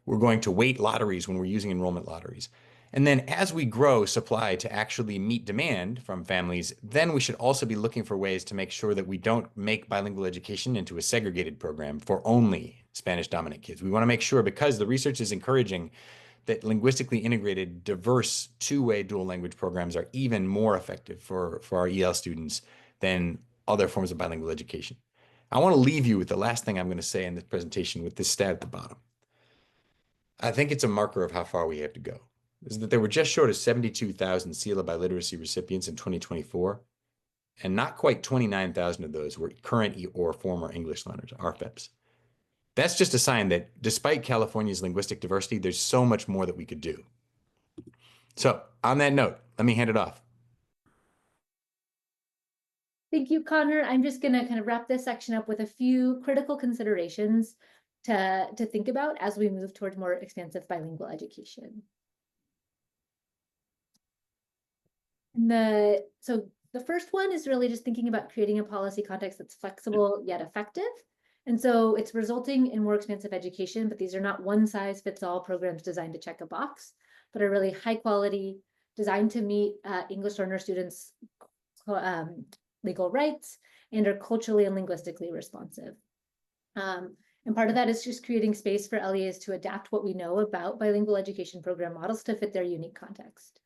We're going to weight lotteries when we're using enrollment lotteries. And then as we grow supply to actually meet demand from families, then we should also be looking for ways to make sure that we don't make bilingual education into a segregated program for only Spanish dominant kids. We want to make sure, because the research is encouraging, that linguistically integrated, diverse, two-way dual language programs are even more effective for our EL students than other forms of bilingual education. I want to leave you with the last thing I'm going to say in this presentation with this stat at the bottom. I think it's a marker of how far we have to go. Is that there were just short of 72,000 seal of biliteracy recipients in 2024, and not quite 29,000 of those were current or former English learners, RFEPs. That's just a sign that despite California's linguistic diversity, there's so much more that we could do. So on that note, let me hand it off. Thank you, Connor. I'm just going to kind of wrap this section up with a few critical considerations to think about as we move towards more expansive bilingual education. So the first one is really just thinking about creating a policy context that's flexible yet effective. And so it's resulting in more expansive education, but these are not one-size-fits-all programs designed to check a box, but are really high quality, designed to meet English learner students' legal rights, and are culturally and linguistically responsive. And part of that is just creating space for LEAs to adapt what we know about bilingual education program models to fit their unique context.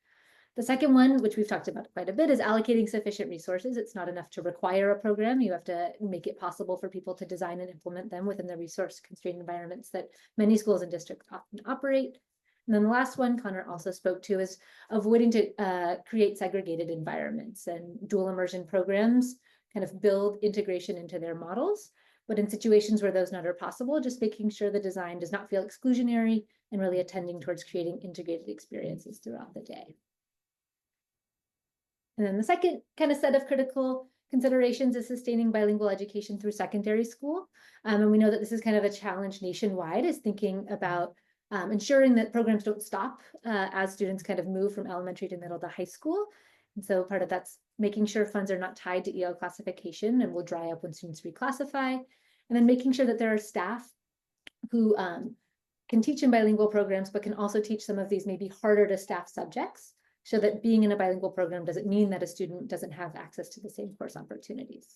The second one, which we've talked about quite a bit, is allocating sufficient resources. It's not enough to require a program. You have to make it possible for people to design and implement them within the resource-constrained environments that many schools and districts often operate. And then the last one Connor also spoke to is avoiding to create segregated environments, and dual immersion programs kind of build integration into their models. But in situations where those not are possible, just making sure the design does not feel exclusionary and really attending towards creating integrated experiences throughout the day. And then the second kind of set of critical considerations is sustaining bilingual education through secondary school. And we know that this is kind of a challenge nationwide, is thinking about ensuring that programs don't stop as students kind of move from elementary to middle to high school. And so part of that's making sure funds are not tied to EL classification and will dry up when students reclassify. And then making sure that there are staff who can teach in bilingual programs, but can also teach some of these maybe harder to staff subjects, so that being in a bilingual program doesn't mean that a student doesn't have access to the same course opportunities.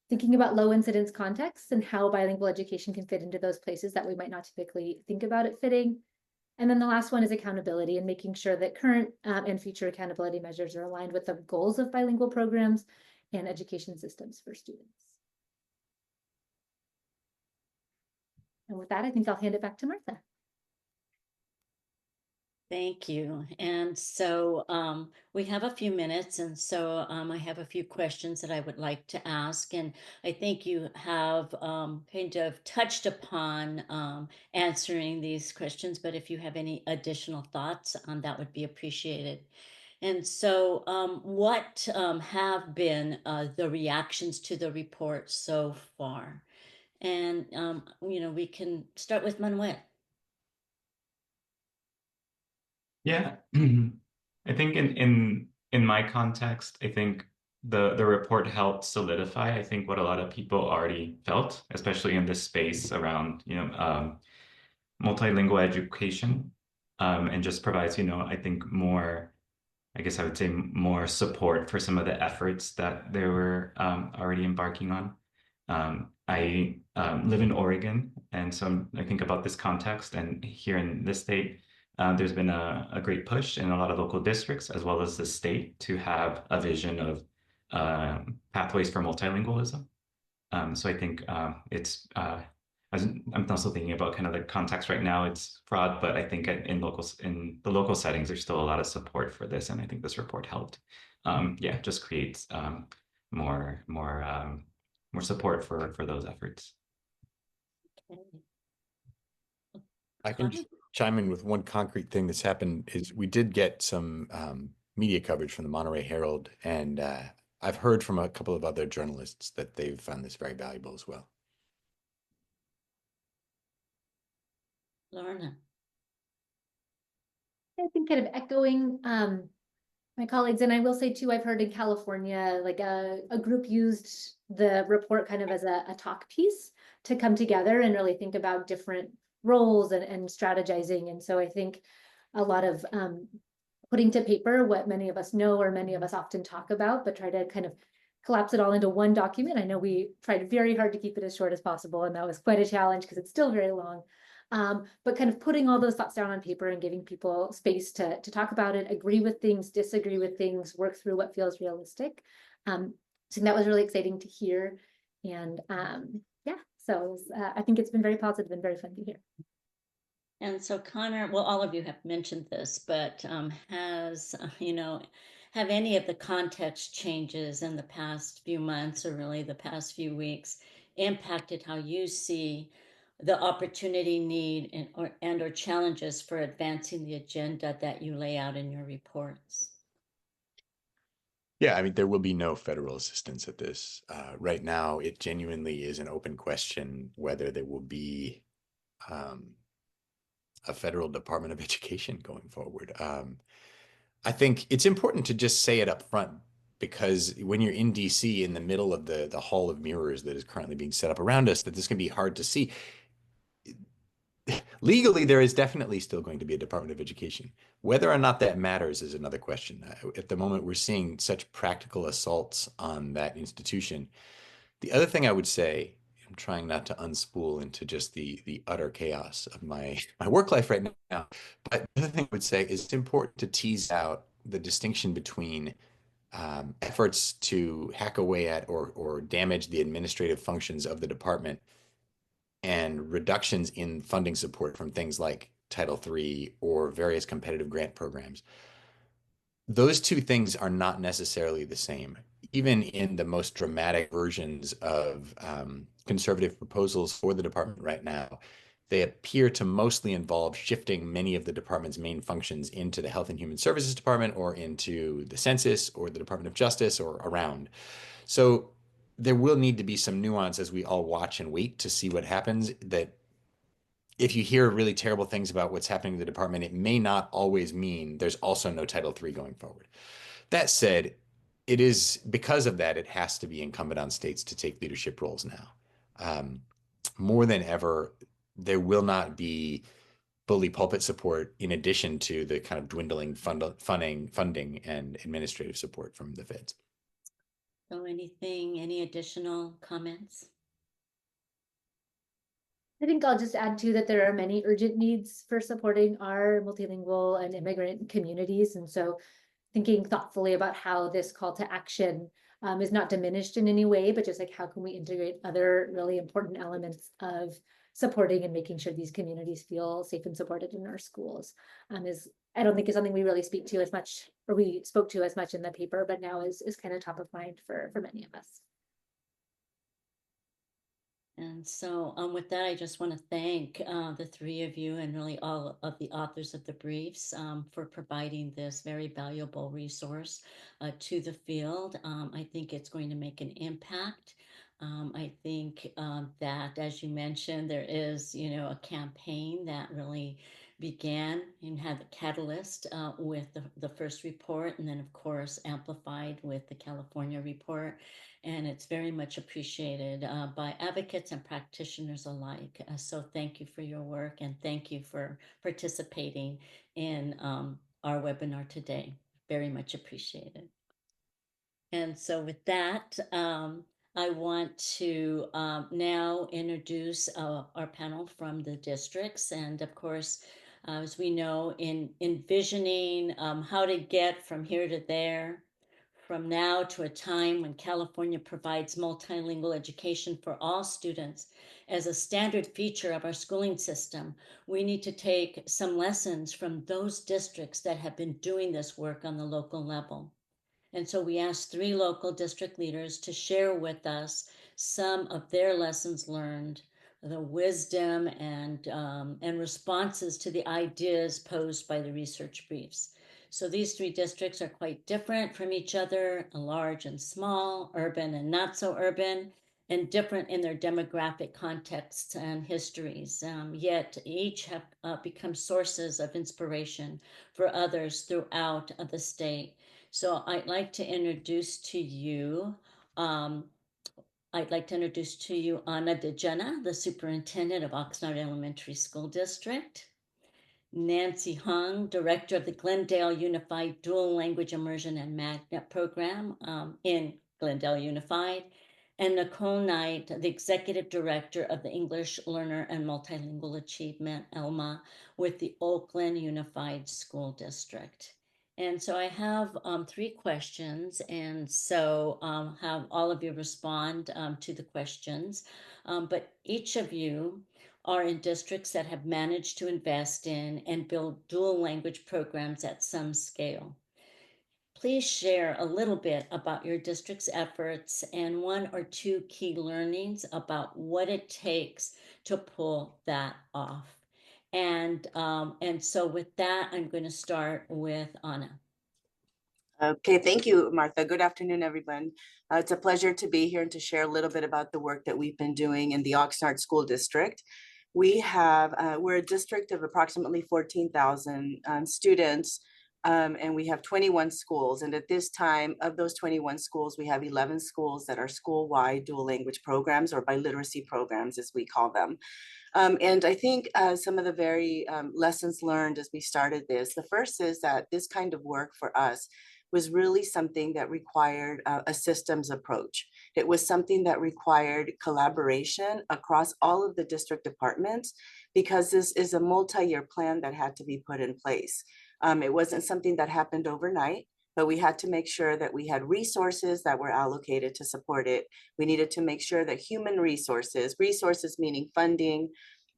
Thinking about low incidence contexts and how bilingual education can fit into those places that we might not typically think about it fitting. And then the last one is accountability, and making sure that current and future accountability measures are aligned with the goals of bilingual programs and education systems for students. And with that, I think I'll hand it back to Martha. Thank you. And so we have a few minutes, and so I have a few questions that I would like to ask. And I think you have kind of touched upon answering these questions, but if you have any additional thoughts, that would be appreciated. And so what have been the reactions to the report so far? And, we can start with Manuel. Yeah, I think in in my context, I think the report helped solidify, I think, what a lot of people already felt, especially in this space around, multilingual education, and just provides, I think more, I guess I would say more support for some of the efforts that they were already embarking on. I live in Oregon, and so I think about this context, and here in this state, there's been a great push in a lot of local districts as well as the state to have a vision of pathways for multilingualism. So I think I'm also thinking about kind of the context right now. It's fraud, but I think in the local settings, there's still a lot of support for this, and I think this report helped. Just creates more support for those efforts. Okay. I can just chime in with one concrete thing that's happened is we did get some media coverage from the Monterey Herald, and I've heard from a couple of other journalists that they've found this very valuable as well. Lorna. I think kind of echoing my colleagues, and I will say too, I've heard in California, like a group used the report kind of as a talk piece to come together and really think about different roles and strategizing. And so I think a lot of putting to paper what many of us know or many of us often talk about, but try to kind of collapse it all into one document. I know we tried very hard to keep it as short as possible, and that was quite a challenge because it's still very long. But kind of putting all those thoughts down on paper and giving people space to talk about it, agree with things, disagree with things, work through what feels realistic. So that was really exciting to hear. And so I think it's been very positive and very fun to hear. And so Connor, well, all of you have mentioned this, but have any of the context changes in the past few months or really the past few weeks impacted how you see the opportunity, need, and or challenges for advancing the agenda that you lay out in your reports? Yeah, I mean, there will be no federal assistance at this. Right now, it genuinely is an open question whether there will be a federal Department of Education going forward. I think it's important to just say it up front, because when you're in DC in the middle of the hall of mirrors that is currently being set up around us, that this can be hard to see. Legally, there is definitely still going to be a Department of Education. Whether or not that matters is another question. At the moment, we're seeing such practical assaults on that institution. The other thing I would say, I'm trying not to unspool into just the utter chaos of my work life right now, but the other thing I would say is it's important to tease out the distinction between efforts to hack away at or damage the administrative functions of the department and reductions in funding support from things like Title III or various competitive grant programs. Those two things are not necessarily the same. Even in the most dramatic versions of conservative proposals for the department right now, they appear to mostly involve shifting many of the department's main functions into the Health and Human Services Department or into the Census or the Department of Justice or around. So there will need to be some nuance as we all watch and wait to see what happens, that if you hear really terrible things about what's happening in the department, it may not always mean there's also no Title III going forward. That said, it is because of that, it has to be incumbent on states to take leadership roles now. More than ever, there will not be bully pulpit support in addition to the kind of dwindling funding and administrative support from the feds. So any additional comments? I think I'll just add too that there are many urgent needs for supporting our multilingual and immigrant communities. And so thinking thoughtfully about how this call to action is not diminished in any way, but just like how can we integrate other really important elements of supporting and making sure these communities feel safe and supported in our schools I don't think is something we really speak to as much, or we spoke to as much in the paper, but now is kind of top of mind for many of us. And so with that, I just want to thank the three of you and really all of the authors of the briefs for providing this very valuable resource to the field. I think it's going to make an impact. I think that, as you mentioned, there is, a campaign that really began and had the catalyst with the first report, and then of course amplified with the California report. And it's very much appreciated by advocates and practitioners alike. So thank you for your work, and thank you for participating in our webinar today. Very much appreciated. And so with that, I want to now introduce our panel from the districts. And of course, as we know, in envisioning how to get from here to there, from now to a time when California provides multilingual education for all students as a standard feature of our schooling system, we need to take some lessons from those districts that have been doing this work on the local level. And so we asked 3 local district leaders to share with us some of their lessons learned, the wisdom and responses to the ideas posed by the research briefs. So these 3 districts are quite different from each other, large and small, urban and not so urban, and different in their demographic contexts and histories. Yet each have become sources of inspiration for others throughout the state. So I'd like to introduce to you Anna DeJenna, the superintendent of Oxnard Elementary School District. Nancy Hung, director of the Glendale Unified Dual Language Immersion and Magnet Program in Glendale Unified. And Nicole Knight, the executive director of the English Learner and Multilingual Achievement, ELMA, with the Oakland Unified School District. And so I have 3 questions, and so have all of you respond to the questions. But each of you are in districts that have managed to invest in and build dual language programs at some scale. Please share a little bit about your district's efforts and 1 or 2 key learnings about what it takes to pull that off. And so with that, I'm going to start with Anna. Okay, thank you, Martha. Good afternoon, everyone. It's a pleasure to be here and to share a little bit about the work that we've been doing in the Oxnard School District. We're a district of approximately 14,000 students, and we have 21 schools. And at this time, of those 21 schools, we have 11 schools that are school-wide dual language programs, or biliteracy programs, as we call them. And I think some of the very lessons learned as we started this, the first is that this kind of work for us was really something that required a systems approach. It was something that required collaboration across all of the district departments, because this is a multi-year plan that had to be put in place. It wasn't something that happened overnight, but we had to make sure that we had resources that were allocated to support it. We needed to make sure that human resources meaning funding,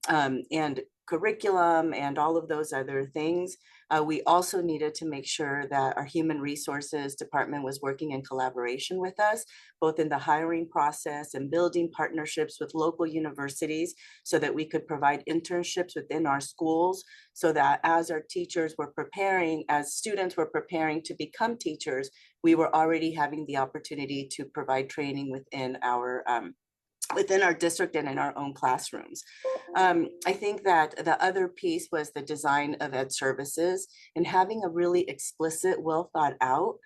and curriculum and all of those other things. We also needed to make sure that our human resources department was working in collaboration with us, both in the hiring process and building partnerships with local universities so that we could provide internships within our schools, so that as our teachers were preparing, as students were preparing to become teachers, we were already having the opportunity to provide training within our district and in our own classrooms. I think that the other piece was the design of ed services and having a really explicit, well thought out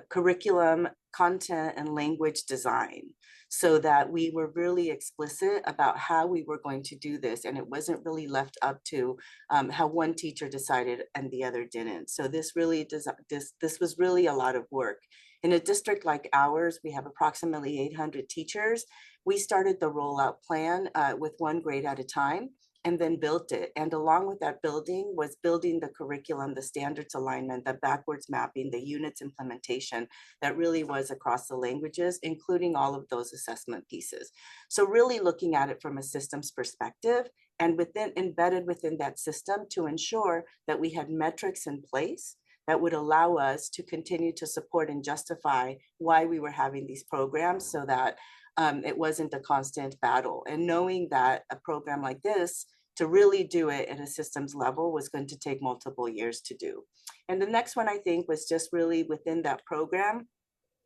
curriculum, content, and language design, so that we were really explicit about how we were going to do this. And it wasn't really left up to how one teacher decided and the other didn't. So this was really a lot of work. In a district like ours, we have approximately 800 teachers. We started the rollout plan with 1 grade at a time, and then built it. And along with that building was building the curriculum, the standards alignment, the backwards mapping, the units implementation that really was across the languages, including all of those assessment pieces. So really looking at it from a systems perspective, and embedded within that system to ensure that we had metrics in place that would allow us to continue to support and justify why we were having these programs, so that it wasn't a constant battle. And knowing that a program like this, to really do it at a systems level, was going to take multiple years to do. And the next one, I think, was just really within that program,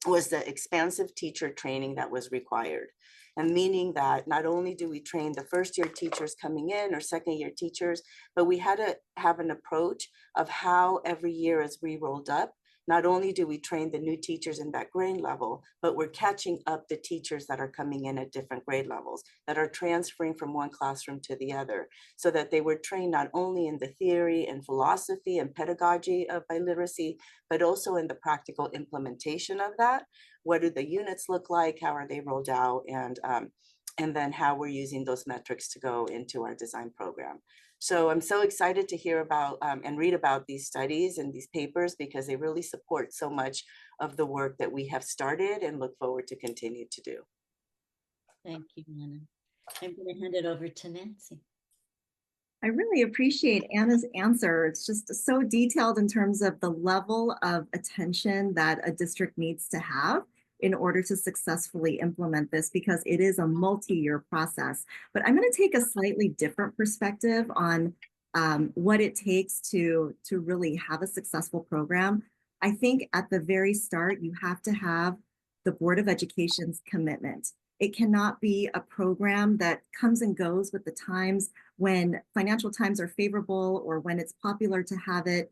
was the expansive teacher training that was required. And meaning that not only do we train the first year teachers coming in or second year teachers, but we had to have an approach of how every year as we rolled up, not only do we train the new teachers in that grade level, but we're catching up the teachers that are coming in at different grade levels, that are transferring from one classroom to the other, so that they were trained not only in the theory and philosophy and pedagogy of biliteracy, but also in the practical implementation of that. What do the units look like? How are they rolled out? And then how we're using those metrics to go into our design program. So I'm so excited to hear about and read about these studies and these papers, because they really support so much of the work that we have started and look forward to continue to do. Thank you, Anna. I'm going to hand it over to Nancy. I really appreciate Anna's answer. It's just so detailed in terms of the level of attention that a district needs to have in order to successfully implement this, because it is a multi-year process. But I'm going to take a slightly different perspective on what it takes to really have a successful program. I think at the very start, you have to have the Board of Education's commitment. It cannot be a program that comes and goes with the times when financial times are favorable or when it's popular to have it.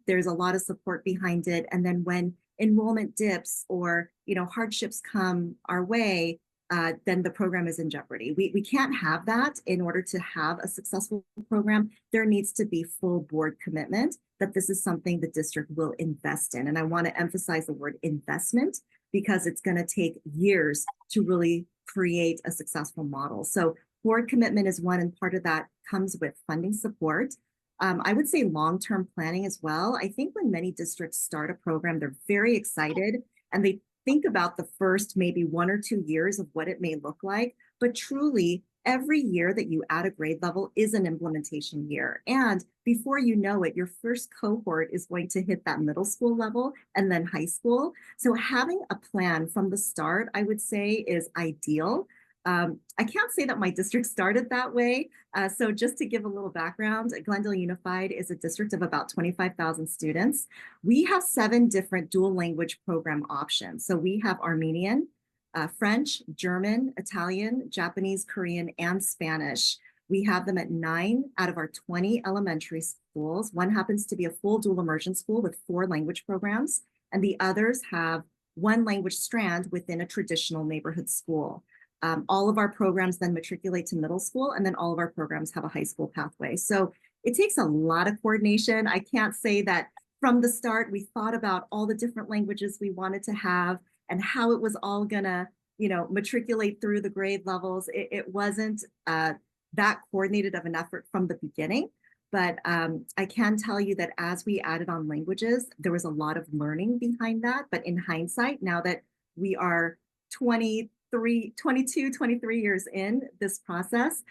There's a lot of support behind it. And then when enrollment dips or hardships come our way, then the program is in jeopardy. We can't have that. In order to have a successful program, there needs to be full board commitment that this is something the district will invest in. And I want to emphasize the word investment, because it's going to take years to really create a successful model. So board commitment is one, and part of that comes with funding support. I would say long-term planning as well. I think when many districts start a program, they're very excited and they think about the first maybe 1 or 2 years of what it may look like. But truly, every year that you add a grade level is an implementation year. And before you know it, your first cohort is going to hit that middle school level and then high school. So having a plan from the start, I would say, is ideal. I can't say that my district started that way. So just to give a little background, Glendale Unified is a district of about 25,000 students. We have 7 different dual language program options. So we have Armenian, French, German, Italian, Japanese, Korean, and Spanish. We have them at 9 out of our 20 elementary schools. One happens to be a full dual immersion school with 4 language programs, and the others have 1 language strand within a traditional neighborhood school. All of our programs then matriculate to middle school, and then all of our programs have a high school pathway. So it takes a lot of coordination. I can't say that from the start we thought about all the different languages we wanted to have and how it was all gonna, matriculate through the grade levels. It wasn't that coordinated of an effort from the beginning. But I can tell you that as we added on languages, there was a lot of learning behind that. But in hindsight, now that we are 22, 23 years in this process,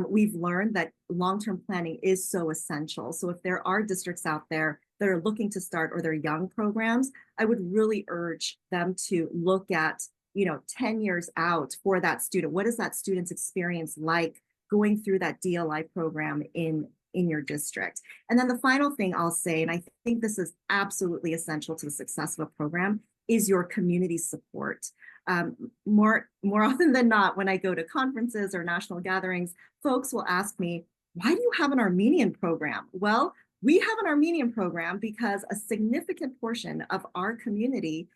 we've learned that long-term planning is so essential. So if there are districts out there that are looking to start, or they're young programs, I would really urge them to look at, 10 years out for that student. What is that student's experience like going through that DLI program in your district? And then the final thing I'll say, and I think this is absolutely essential to the success of a program, is your community support. More often than not, when I go to conferences or national gatherings, folks will ask me, why do you have an Armenian program? Well, we have an Armenian program because a significant portion of our community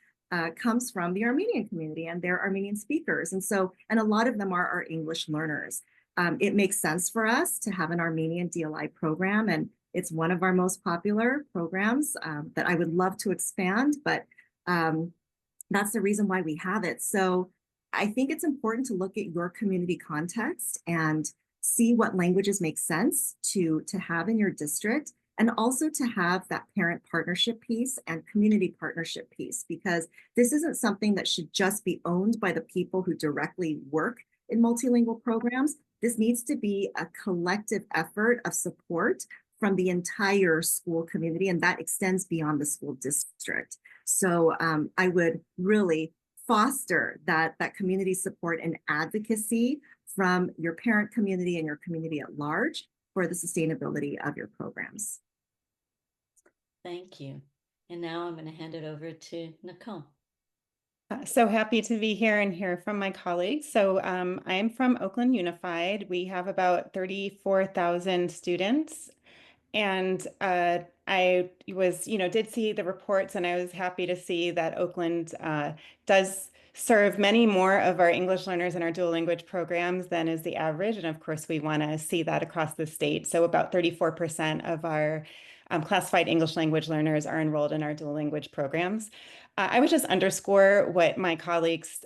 comes from the Armenian community, and they're Armenian speakers. And a lot of them are our English learners. It makes sense for us to have an Armenian DLI program, and it's one of our most popular programs that I would love to expand, but that's the reason why we have it. So I think it's important to look at your community context and see what languages make sense to have in your district, and also to have that parent partnership piece and community partnership piece, because this isn't something that should just be owned by the people who directly work in multilingual programs. This needs to be a collective effort of support from the entire school community, and that extends beyond the school district. So I would really foster that community support and advocacy from your parent community and your community at large for the sustainability of your programs. Thank you. And now I'm going to hand it over to Nicole. So happy to be here and hear from my colleagues. So I am from Oakland Unified. We have about 34,000 students. And I was, did see the reports, and I was happy to see that Oakland does serve many more of our English learners in our dual language programs than is the average. And of course, we want to see that across the state. So about 34% of our classified English language learners are enrolled in our dual language programs. I would just underscore what my colleagues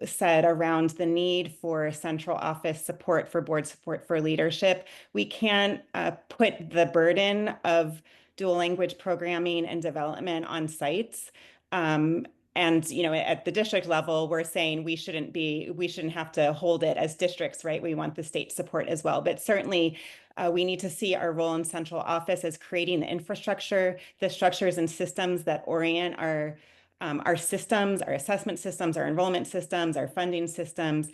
said around the need for central office support for board support for leadership. We can't put the burden of dual language programming and development on sites. And at the district level, we're saying we shouldn't have to hold it as districts, right? We want the state support as well. But certainly we need to see our role in central office as creating the infrastructure, the structures and systems that orient our systems, our assessment systems, our enrollment systems, our funding systems,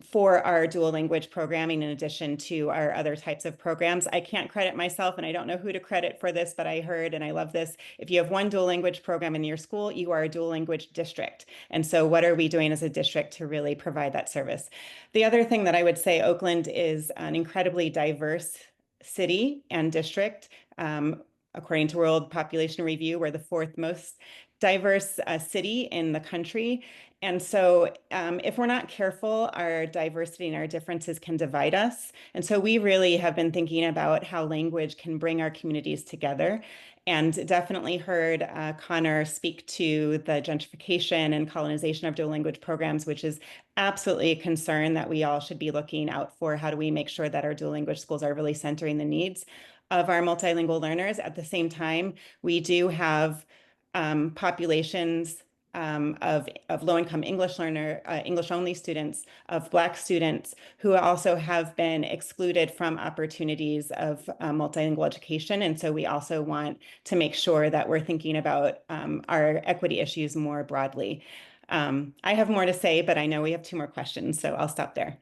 for our dual language programming in addition to our other types of programs. I can't credit myself, and I don't know who to credit for this, but I heard, and I love this, if you have one dual language program in your school, you are a dual language district. And so what are we doing as a district to really provide that service? The other thing that I would say, Oakland is an incredibly diverse city and district. According to World Population Review, we're the fourth most diverse city in the country. And so if we're not careful, our diversity and our differences can divide us. And so we really have been thinking about how language can bring our communities together, and definitely heard Connor speak to the gentrification and colonization of dual language programs, which is absolutely a concern that we all should be looking out for. How do we make sure that our dual language schools are really centering the needs of our multilingual learners? At the same time, we do have populations of low-income English English-only students, of Black students who also have been excluded from opportunities of multilingual education. And so we also want to make sure that we're thinking about our equity issues more broadly. I have more to say, but I know we have 2 more questions, so I'll stop there.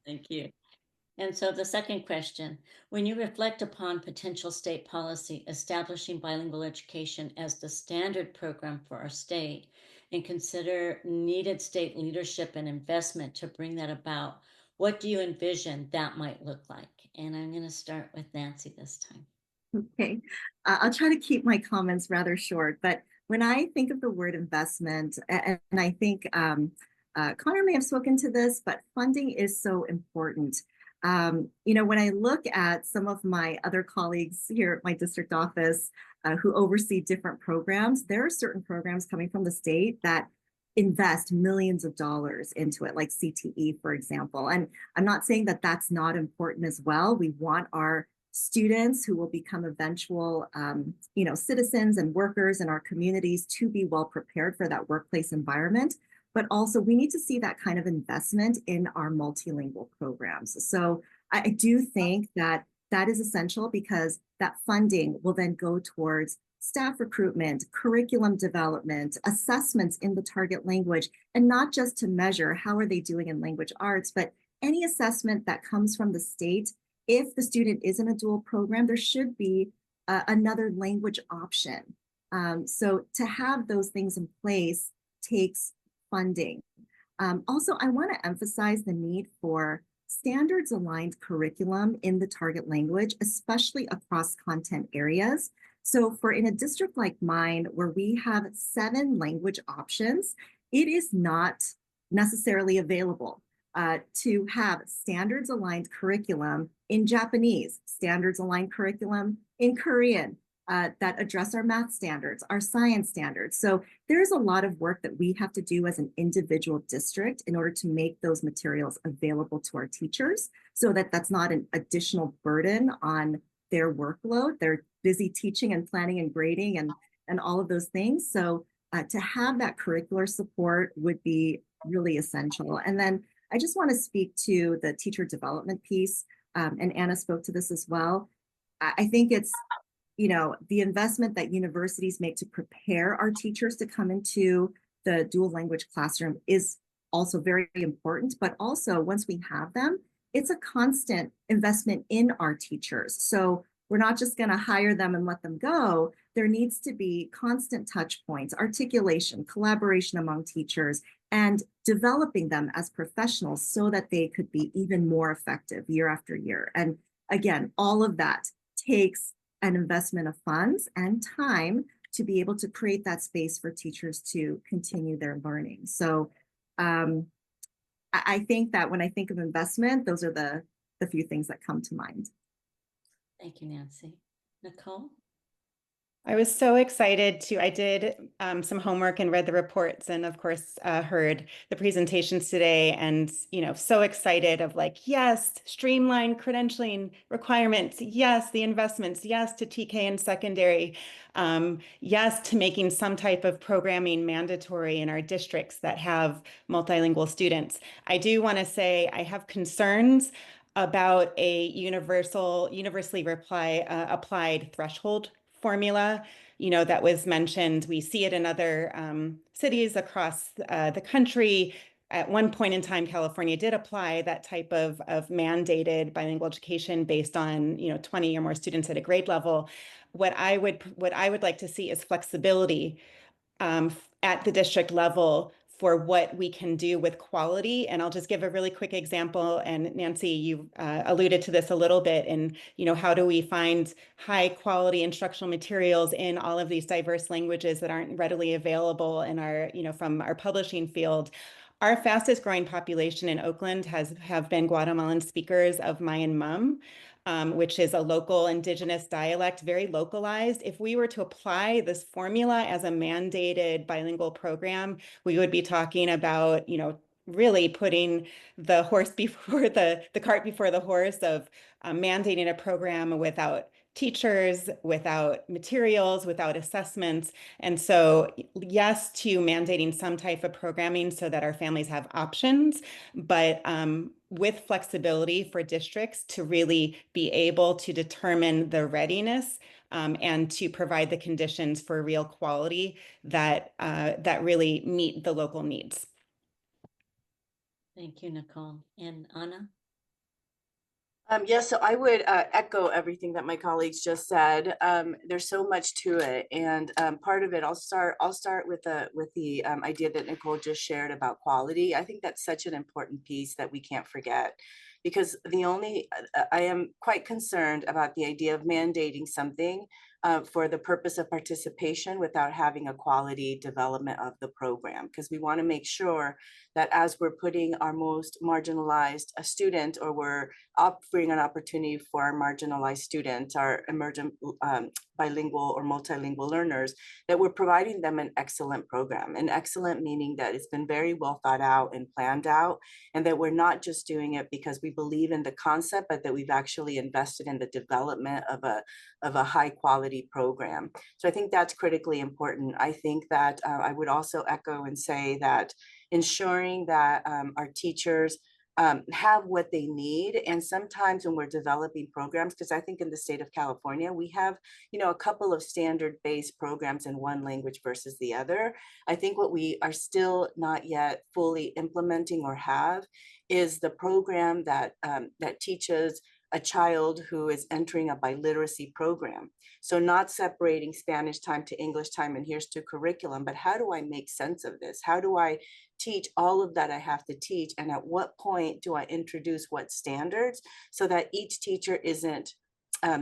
Thank you. And so the second question, when you reflect upon potential state policy establishing bilingual education as the standard program for our state and consider needed state leadership and investment to bring that about, what do you envision that might look like? And I'm going to start with Nancy this time. Okay, I'll try to keep my comments rather short, but when I think of the word investment, and I think Connor may have spoken to this, but funding is so important. When I look at some of my other colleagues here at my district office who oversee different programs, there are certain programs coming from the state that invest millions of dollars into it, like CTE, for example. And I'm not saying that that's not important as well. We want our students who will become eventual, citizens and workers in our communities to be well prepared for that workplace environment. But also we need to see that kind of investment in our multilingual programs. So I do think that that is essential, because that funding will then go towards staff recruitment, curriculum development, assessments in the target language, and not just to measure how are they doing in language arts, but any assessment that comes from the state. If the student is in a dual program, there should be another language option. So to have those things in place takes funding. Also, I want to emphasize the need for standards-aligned curriculum in the target language, especially across content areas. So in a district like mine, where we have 7 language options, it is not necessarily available to have standards-aligned curriculum in Japanese, standards-aligned curriculum in Korean, that address our math standards, our science standards. So there's a lot of work that we have to do as an individual district in order to make those materials available to our teachers, so that that's not an additional burden on their workload. They're busy teaching and planning and grading and all of those things. So to have that curricular support would be really essential. And then I just want to speak to the teacher development piece, and Anna spoke to this as well. I think it's, the investment that universities make to prepare our teachers to come into the dual language classroom is also very important, but also once we have them, it's a constant investment in our teachers. So we're not just going to hire them and let them go. there needs to be constant touch points, articulation, collaboration among teachers, and developing them as professionals so that they could be even more effective year after year. And again, all of that takes an investment of funds and time to be able to create that space for teachers to continue their learning. So I think that when I think of investment, those are the few things that come to mind. Thank you, Nancy. Nicole? I was so excited I did some homework and read the reports, and of course heard the presentations today, and so excited of like, yes, streamline credentialing requirements, yes, the investments, yes to TK and secondary, yes to making some type of programming mandatory in our districts that have multilingual students. I do want to say I have concerns about a universally applied threshold formula, that was mentioned. We see it in other cities across the country. At one point in time, California did apply that type of mandated bilingual education based on 20 or more students at a grade level. What I would like to see is flexibility at the district level for what we can do with quality. And I'll just give a really quick example. And Nancy, you alluded to this a little bit. And how do we find high quality instructional materials in all of these diverse languages that aren't readily available in our, from our publishing field? Our fastest growing population in Oakland have been Guatemalan speakers of Mayan Mum, which is a local indigenous dialect, very localized. If we were to apply this formula as a mandated bilingual program, we would be talking about, really putting the horse before the cart before the horse of mandating a program without teachers, without materials, without assessments. And so yes to mandating some type of programming so that our families have options, but with flexibility for districts to really be able to determine the readiness and to provide the conditions for real quality that really meet the local needs. Thank you, Nicole. And Anna? Yes, so I would echo everything that my colleagues just said. There's so much to it, and part of it, I'll start with the idea that Nicole just shared about quality. I think that's such an important piece that we can't forget, because I am quite concerned about the idea of mandating something for the purpose of participation without having a quality development of the program, because we want to make sure that as we're putting our most marginalized student, or we're offering an opportunity for our marginalized students, our emergent bilingual or multilingual learners, that we're providing them an excellent program. An excellent meaning that it's been very well thought out and planned out, and that we're not just doing it because we believe in the concept, but that we've actually invested in the development of a high quality program. So I think that's critically important. I think that I would also echo and say that ensuring that our teachers have what they need. And sometimes when we're developing programs, because I think in the state of California, we have, a couple of standard-based programs in one language versus the other. I think what we are still not yet fully implementing or have is the program that teaches a child who is entering a biliteracy program. So not separating Spanish time to English time and here's to curriculum, but how do I make sense of this? How do I teach all of that I have to teach? And at what point do I introduce what standards so that each teacher isn't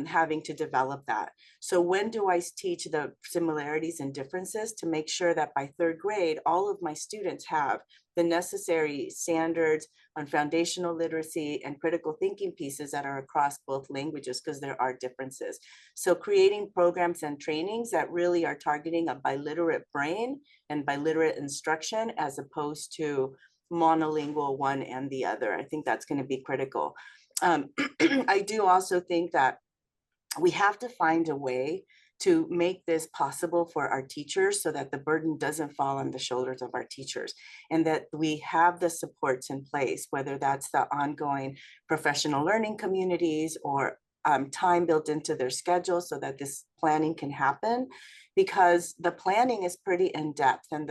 having to develop that? So when do I teach the similarities and differences to make sure that by third grade, all of my students have the necessary standards on foundational literacy and critical thinking pieces that are across both languages, because there are differences. So creating programs and trainings that really are targeting a biliterate brain and biliterate instruction, as opposed to monolingual one and the other. I think that's going to be critical. I do also think that we have to find a way to make this possible for our teachers so that the burden doesn't fall on the shoulders of our teachers, and that we have the supports in place, whether that's the ongoing professional learning communities or time built into their schedule so that this planning can happen, because the planning is pretty in depth, and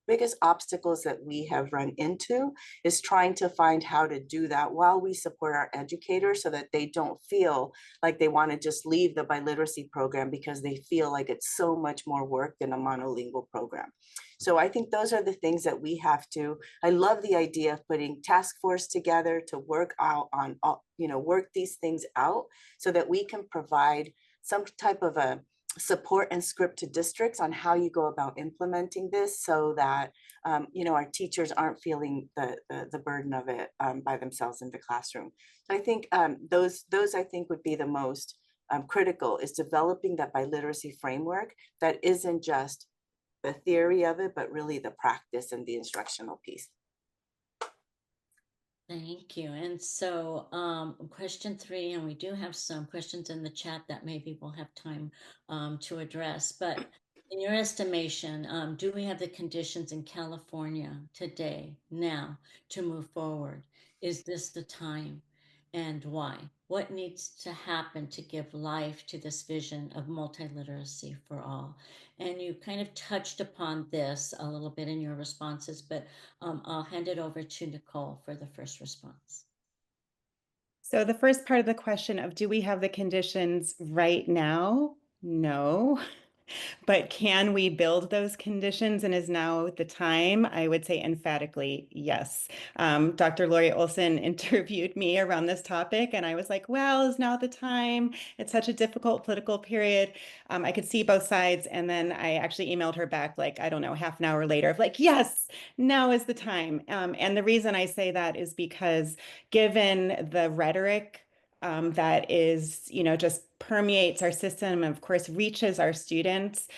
biggest obstacles that we have run into is trying to find how to do that while we support our educators so that they don't feel like they want to just leave the biliteracy program because they feel like it's so much more work than a monolingual program. So I think those are the things that we have to, I love the idea of putting task force together to work out on, work these things out so that we can provide some type of a support and script to districts on how you go about implementing this so that, our teachers aren't feeling the burden of it by themselves in the classroom. So I think those I think would be the most critical, is developing that biliteracy framework that isn't just the theory of it, but really the practice and the instructional piece. Thank you. And so question 3, and we do have some questions in the chat that maybe we'll have time to address, but in your estimation, do we have the conditions in California today, now, to move forward? Is this the time, and why? What needs to happen to give life to this vision of multiliteracy for all? And you kind of touched upon this a little bit in your responses, but I'll hand it over to Nicole for the first response. So the first part of the question of, do we have the conditions right now? No. But can we build those conditions, and is now the time? I would say emphatically yes. Dr. Lori Olson interviewed me around this topic, and I was like, well, is now the time? It's such a difficult political period. I could see both sides, and then I actually emailed her back, like, I don't know, half an hour later, of like, yes, now is the time. And the reason I say that is because given the rhetoric that is, just permeates our system and of course reaches our students,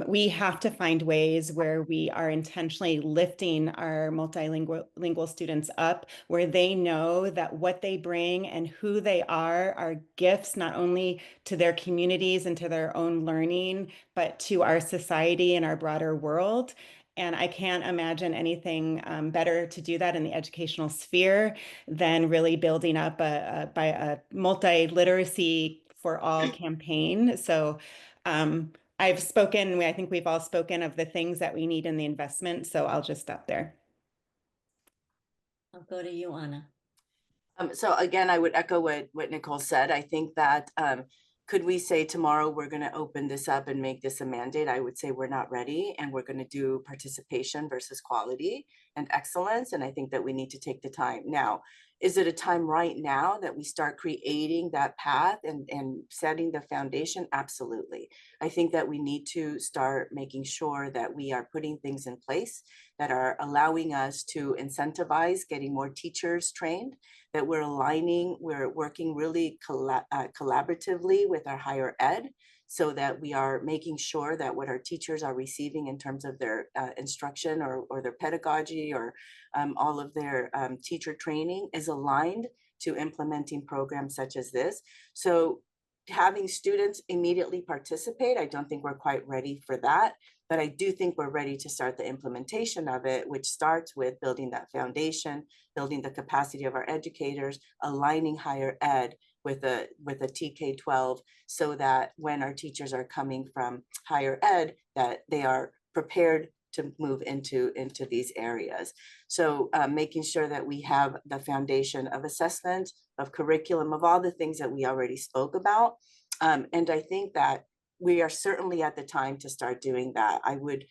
we have to find ways where we are intentionally lifting our multilingual students up, where they know that what they bring and who they are gifts not only to their communities and to their own learning, but to our society and our broader world. And I can't imagine anything better to do that in the educational sphere than really building up a multi-literacy for all campaign. So I've spoken, I think we've all spoken of the things that we need in the investment. So I'll just stop there. I'll go to you, Anna. So again, I would echo what Nicole said. I think that could we say tomorrow we're going to open this up and make this a mandate? I would say we're not ready, and we're going to do participation versus quality and excellence. And I think that we need to take the time. Now, is it a time right now that we start creating that path and setting the foundation? Absolutely. I think that we need to start making sure that we are putting things in place that are allowing us to incentivize getting more teachers trained, that we're working really collaboratively with our higher ed, so that we are making sure that what our teachers are receiving in terms of their instruction or their pedagogy or all of their teacher training is aligned to implementing programs such as this. So having students immediately participate, I don't think we're quite ready for that. But I do think we're ready to start the implementation of it, which starts with building that foundation, building the capacity of our educators, aligning higher ed with a TK-12, so that when our teachers are coming from higher ed, that they are prepared to move into these areas. So making sure that we have the foundation of assessment, of curriculum, of all the things that we already spoke about. And I think that we are certainly at the time to start doing that. I would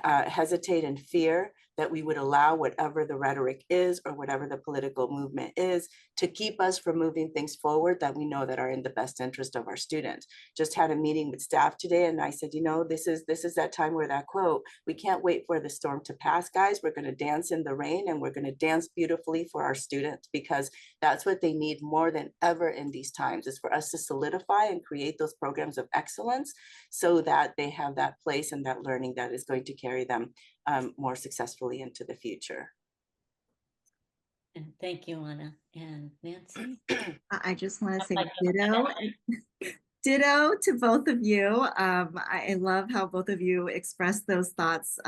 hesitate and fear that we would allow whatever the rhetoric is or whatever the political movement is to keep us from moving things forward that we know that are in the best interest of our students. Just had a meeting with staff today, and I said, this is that time where that quote, we can't wait for the storm to pass, guys. We're going to dance in the rain, and we're going to dance beautifully for our students, because that's what they need more than ever in these times, is for us to solidify and create those programs of excellence so that they have that place and that learning that is going to carry them more successfully into the future. And thank you, Anna. And Nancy? I just want to say ditto. Ditto to both of you. I love how both of you express those thoughts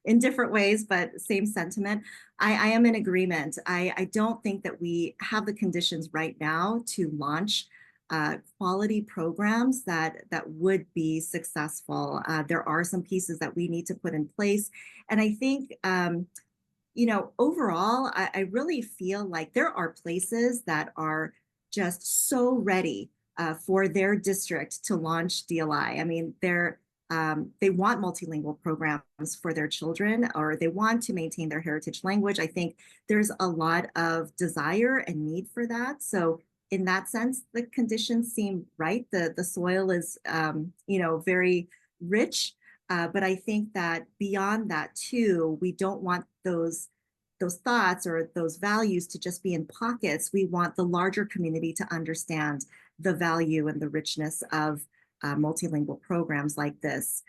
in different ways, but same sentiment. I am in agreement. I don't think that we have the conditions right now to launch quality programs that would be successful. There are some pieces that we need to put in place. And I think, overall, I really feel like there are places that are just so ready for their district to launch DLI. I mean, they want multilingual programs for their children, or they want to maintain their heritage language. I think there's a lot of desire and need for that. So in that sense, the conditions seem right. The soil is, very rich. But I think that beyond that too, we don't want those thoughts or those values to just be in pockets. We want the larger community to understand the value and the richness of multilingual programs like this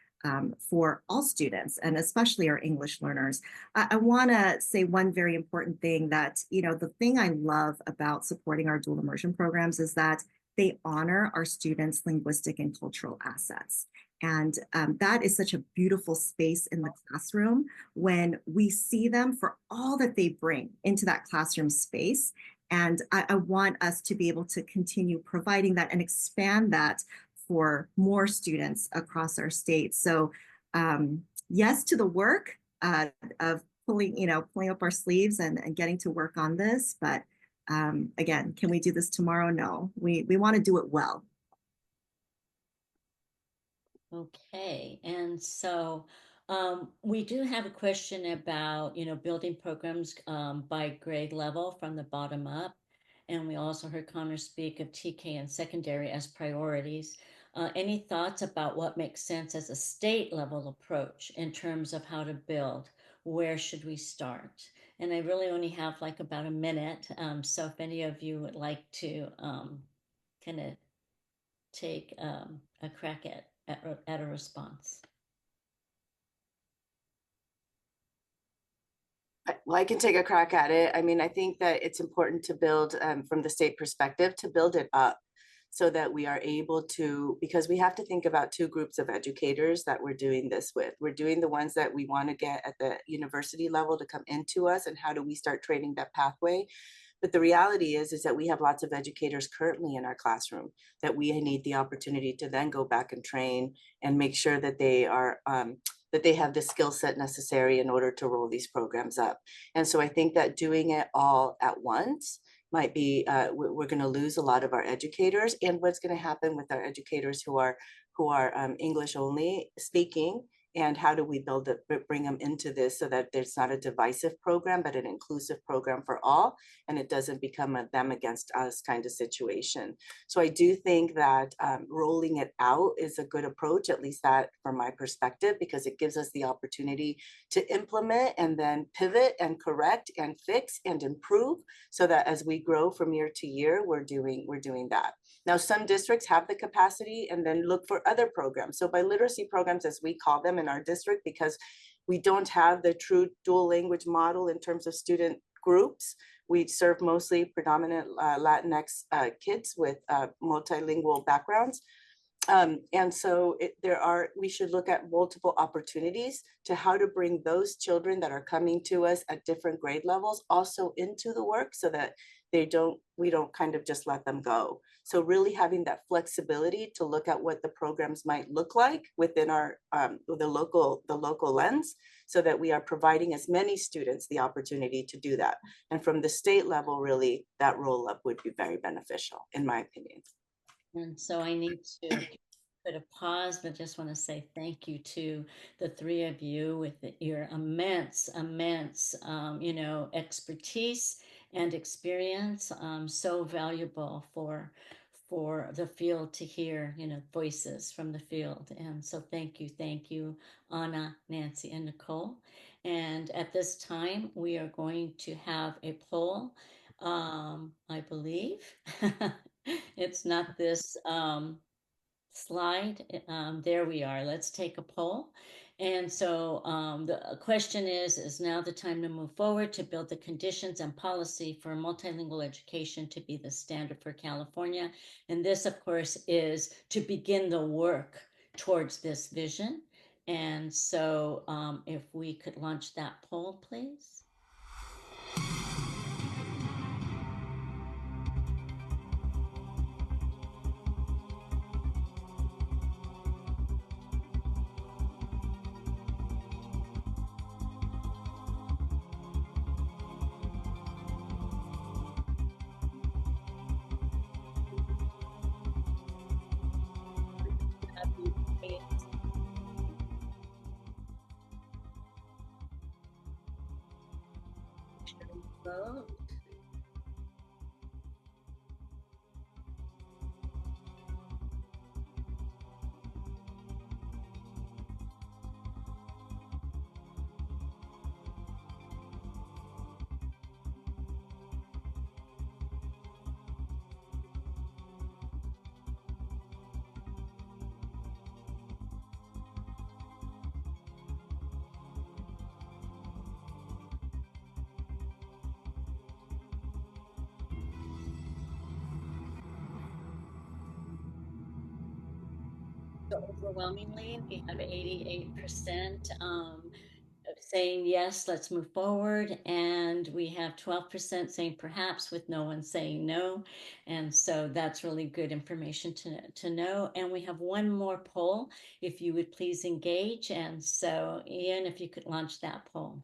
for all students, and especially our English learners. I want to say one very important thing that, the thing I love about supporting our dual immersion programs is that they honor our students' linguistic and cultural assets. And that is such a beautiful space in the classroom when we see them for all that they bring into that classroom space. And I want us to be able to continue providing that and expand that for more students across our state. So yes to the work of pulling up our sleeves and getting to work on this. But again, can we do this tomorrow? No, we want to do it well. Okay, and so we do have a question about, building programs by grade level from the bottom up. And we also heard Connor speak of TK and secondary as priorities. Any thoughts about what makes sense as a state level approach in terms of how to build? Where should we start? And I really only have like about a minute. So if any of you would like to kind of take a crack at a response. Well, I can take a crack at it. I mean, I think that it's important to build from the state perspective, to build it up so that we are able to, because we have to think about two groups of educators that we're doing this with. We're doing the ones that we want to get at the university level to come into us, and how do we start training that pathway? But the reality is that we have lots of educators currently in our classroom that we need the opportunity to then go back and train and make sure that they are that they have the skill set necessary in order to roll these programs up. And so I think that doing it all at once might be, we're going to lose a lot of our educators. And what's going to happen with our educators who are English only speaking, and how do we bring them into this so that there's not a divisive program, but an inclusive program for all, and it doesn't become a them against us kind of situation. So I do think that rolling it out is a good approach, at least that from my perspective, because it gives us the opportunity to implement and then pivot and correct and fix and improve, so that as we grow from year to year, we're doing that. Now, some districts have the capacity and then look for other programs. So biliteracy programs, as we call them in our district, because we don't have the true dual language model in terms of student groups. We serve mostly predominant Latinx kids with multilingual backgrounds. And so we should look at multiple opportunities to how to bring those children that are coming to us at different grade levels also into the work, so that we don't kind of just let them go. So really having that flexibility to look at what the programs might look like within our the local lens, so that we are providing as many students the opportunity to do that. And from the state level, really, that roll up would be very beneficial, in my opinion. And so I need to put a pause, but just want to say thank you to the three of you with your immense expertise and experience. So valuable for the field to hear, voices from the field. And so thank you, Anna, Nancy, and Nicole. And at this time, we are going to have a poll. I believe it's not this slide. There we are. Let's take a poll. And so the question is now the time to move forward to build the conditions and policy for multilingual education to be the standard for California? And this, of course, is to begin the work towards this vision. And so if we could launch that poll, please. vote. So overwhelmingly, we have 88% saying yes, let's move forward. And we have 12% saying perhaps, with no one saying no. And so that's really good information to know. And we have one more poll, if you would please engage. And so Ian, if you could launch that poll.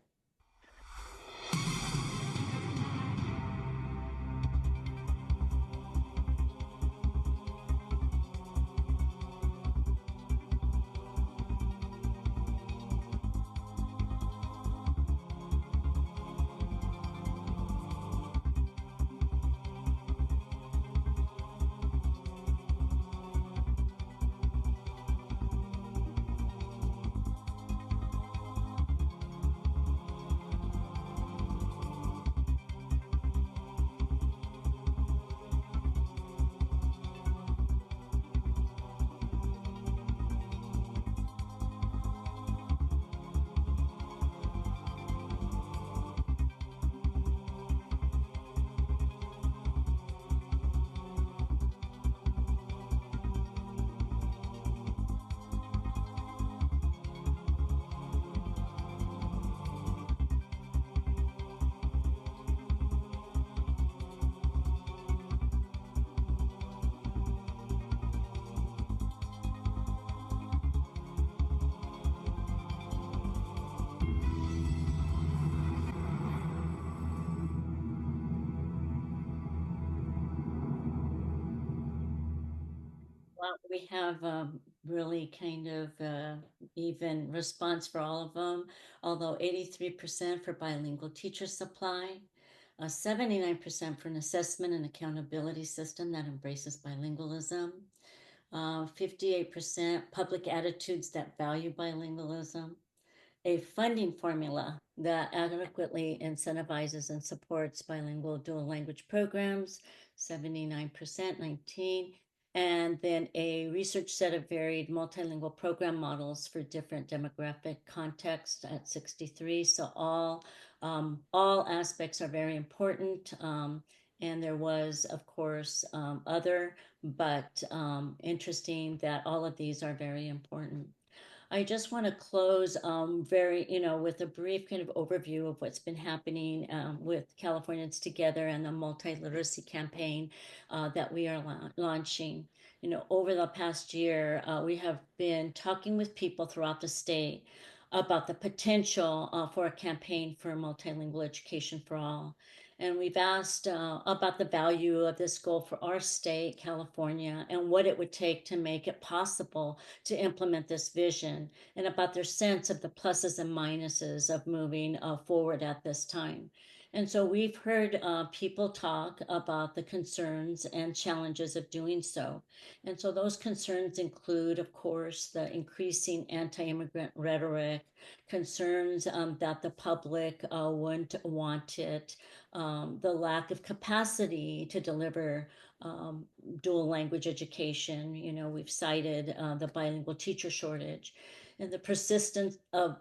Well, we have really kind of even response for all of them, although 83% for bilingual teacher supply, 79% for an assessment and accountability system that embraces bilingualism, 58% public attitudes that value bilingualism, a funding formula that adequately incentivizes and supports bilingual dual language programs, 79%, 19, and then a research set of varied multilingual program models for different demographic contexts at 63. So all aspects are very important. And there was, of course, other, but interesting that all of these are very important. I just want to close with a brief kind of overview of what's been happening with Californians Together and the multi-literacy campaign that we are launching. Over the past year, we have been talking with people throughout the state about the potential for a campaign for multilingual education for all. And we've asked about the value of this goal for our state, California, and what it would take to make it possible to implement this vision, and about their sense of the pluses and minuses of moving forward at this time. And so we've heard people talk about the concerns and challenges of doing so. And so those concerns include, of course, the increasing anti-immigrant rhetoric, concerns that the public wouldn't want it, the lack of capacity to deliver dual language education. We've cited the bilingual teacher shortage, and the persistence of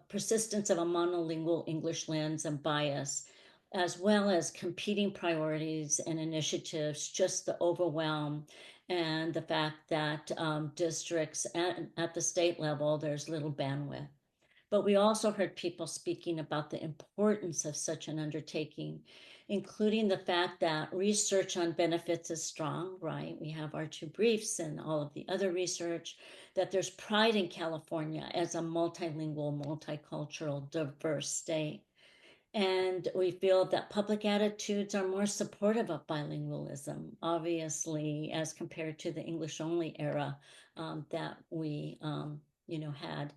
a monolingual English lens and bias, as well as competing priorities and initiatives, just the overwhelm and the fact that districts at the state level, there's little bandwidth. But we also heard people speaking about the importance of such an undertaking, including the fact that research on benefits is strong, right? We have our two briefs and all of the other research, that there's pride in California as a multilingual, multicultural, diverse state. And we feel that public attitudes are more supportive of bilingualism, obviously, as compared to the English only era that we, had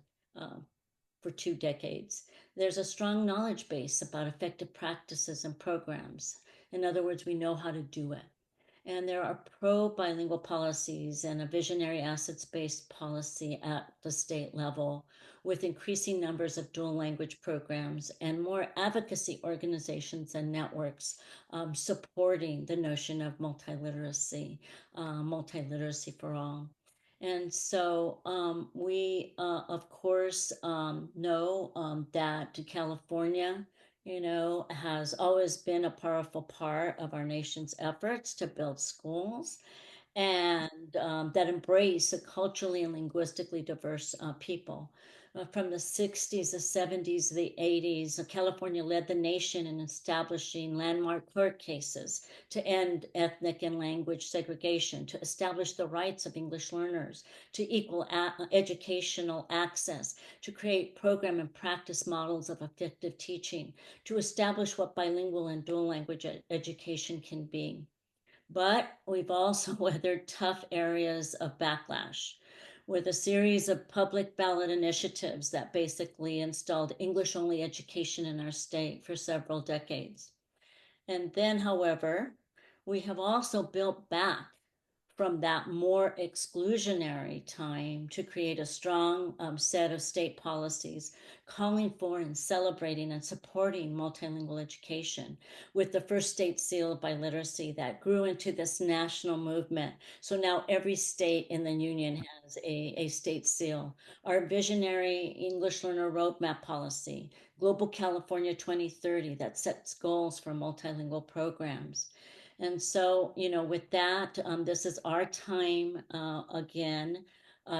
for 2 decades. There's a strong knowledge base about effective practices and programs. In other words, we know how to do it. And there are pro-bilingual policies and a visionary assets-based policy at the state level with increasing numbers of dual language programs and more advocacy organizations and networks supporting the notion of multiliteracy for all. And so we, of course, know that California, has always been a powerful part of our nation's efforts to build schools and that embrace a culturally and linguistically diverse people. From the 60s, the 70s, the 80s, California led the nation in establishing landmark court cases to end ethnic and language segregation, to establish the rights of English learners, to equal educational access, to create program and practice models of effective teaching, to establish what bilingual and dual language education can be. But we've also weathered tough areas of backlash with a series of public ballot initiatives that basically installed English-only education in our state for several decades. And then, however, we have also built back from that more exclusionary time to create a strong set of state policies calling for and celebrating and supporting multilingual education with the first state seal of biliteracy that grew into this national movement. So now every state in the union has a state seal. Our visionary English learner roadmap policy, Global California 2030, that sets goals for multilingual programs. And so, with that, this is our time again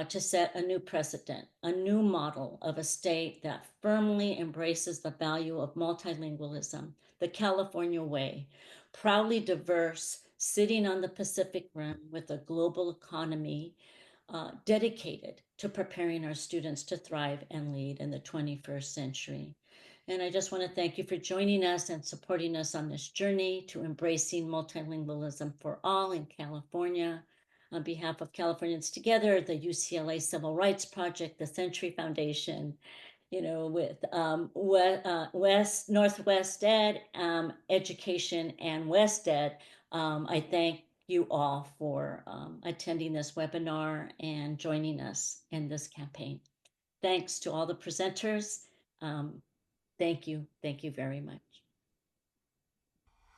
to set a new precedent, a new model of a state that firmly embraces the value of multilingualism, the California way, proudly diverse, sitting on the Pacific Rim with a global economy dedicated to preparing our students to thrive and lead in the 21st century. And I just want to thank you for joining us and supporting us on this journey to embracing multilingualism for all in California. On behalf of Californians Together, the UCLA Civil Rights Project, the Century Foundation, with Northwest Ed, Education, and West Ed, I thank you all for attending this webinar and joining us in this campaign. Thanks to all the presenters. Thank you. Thank you very much.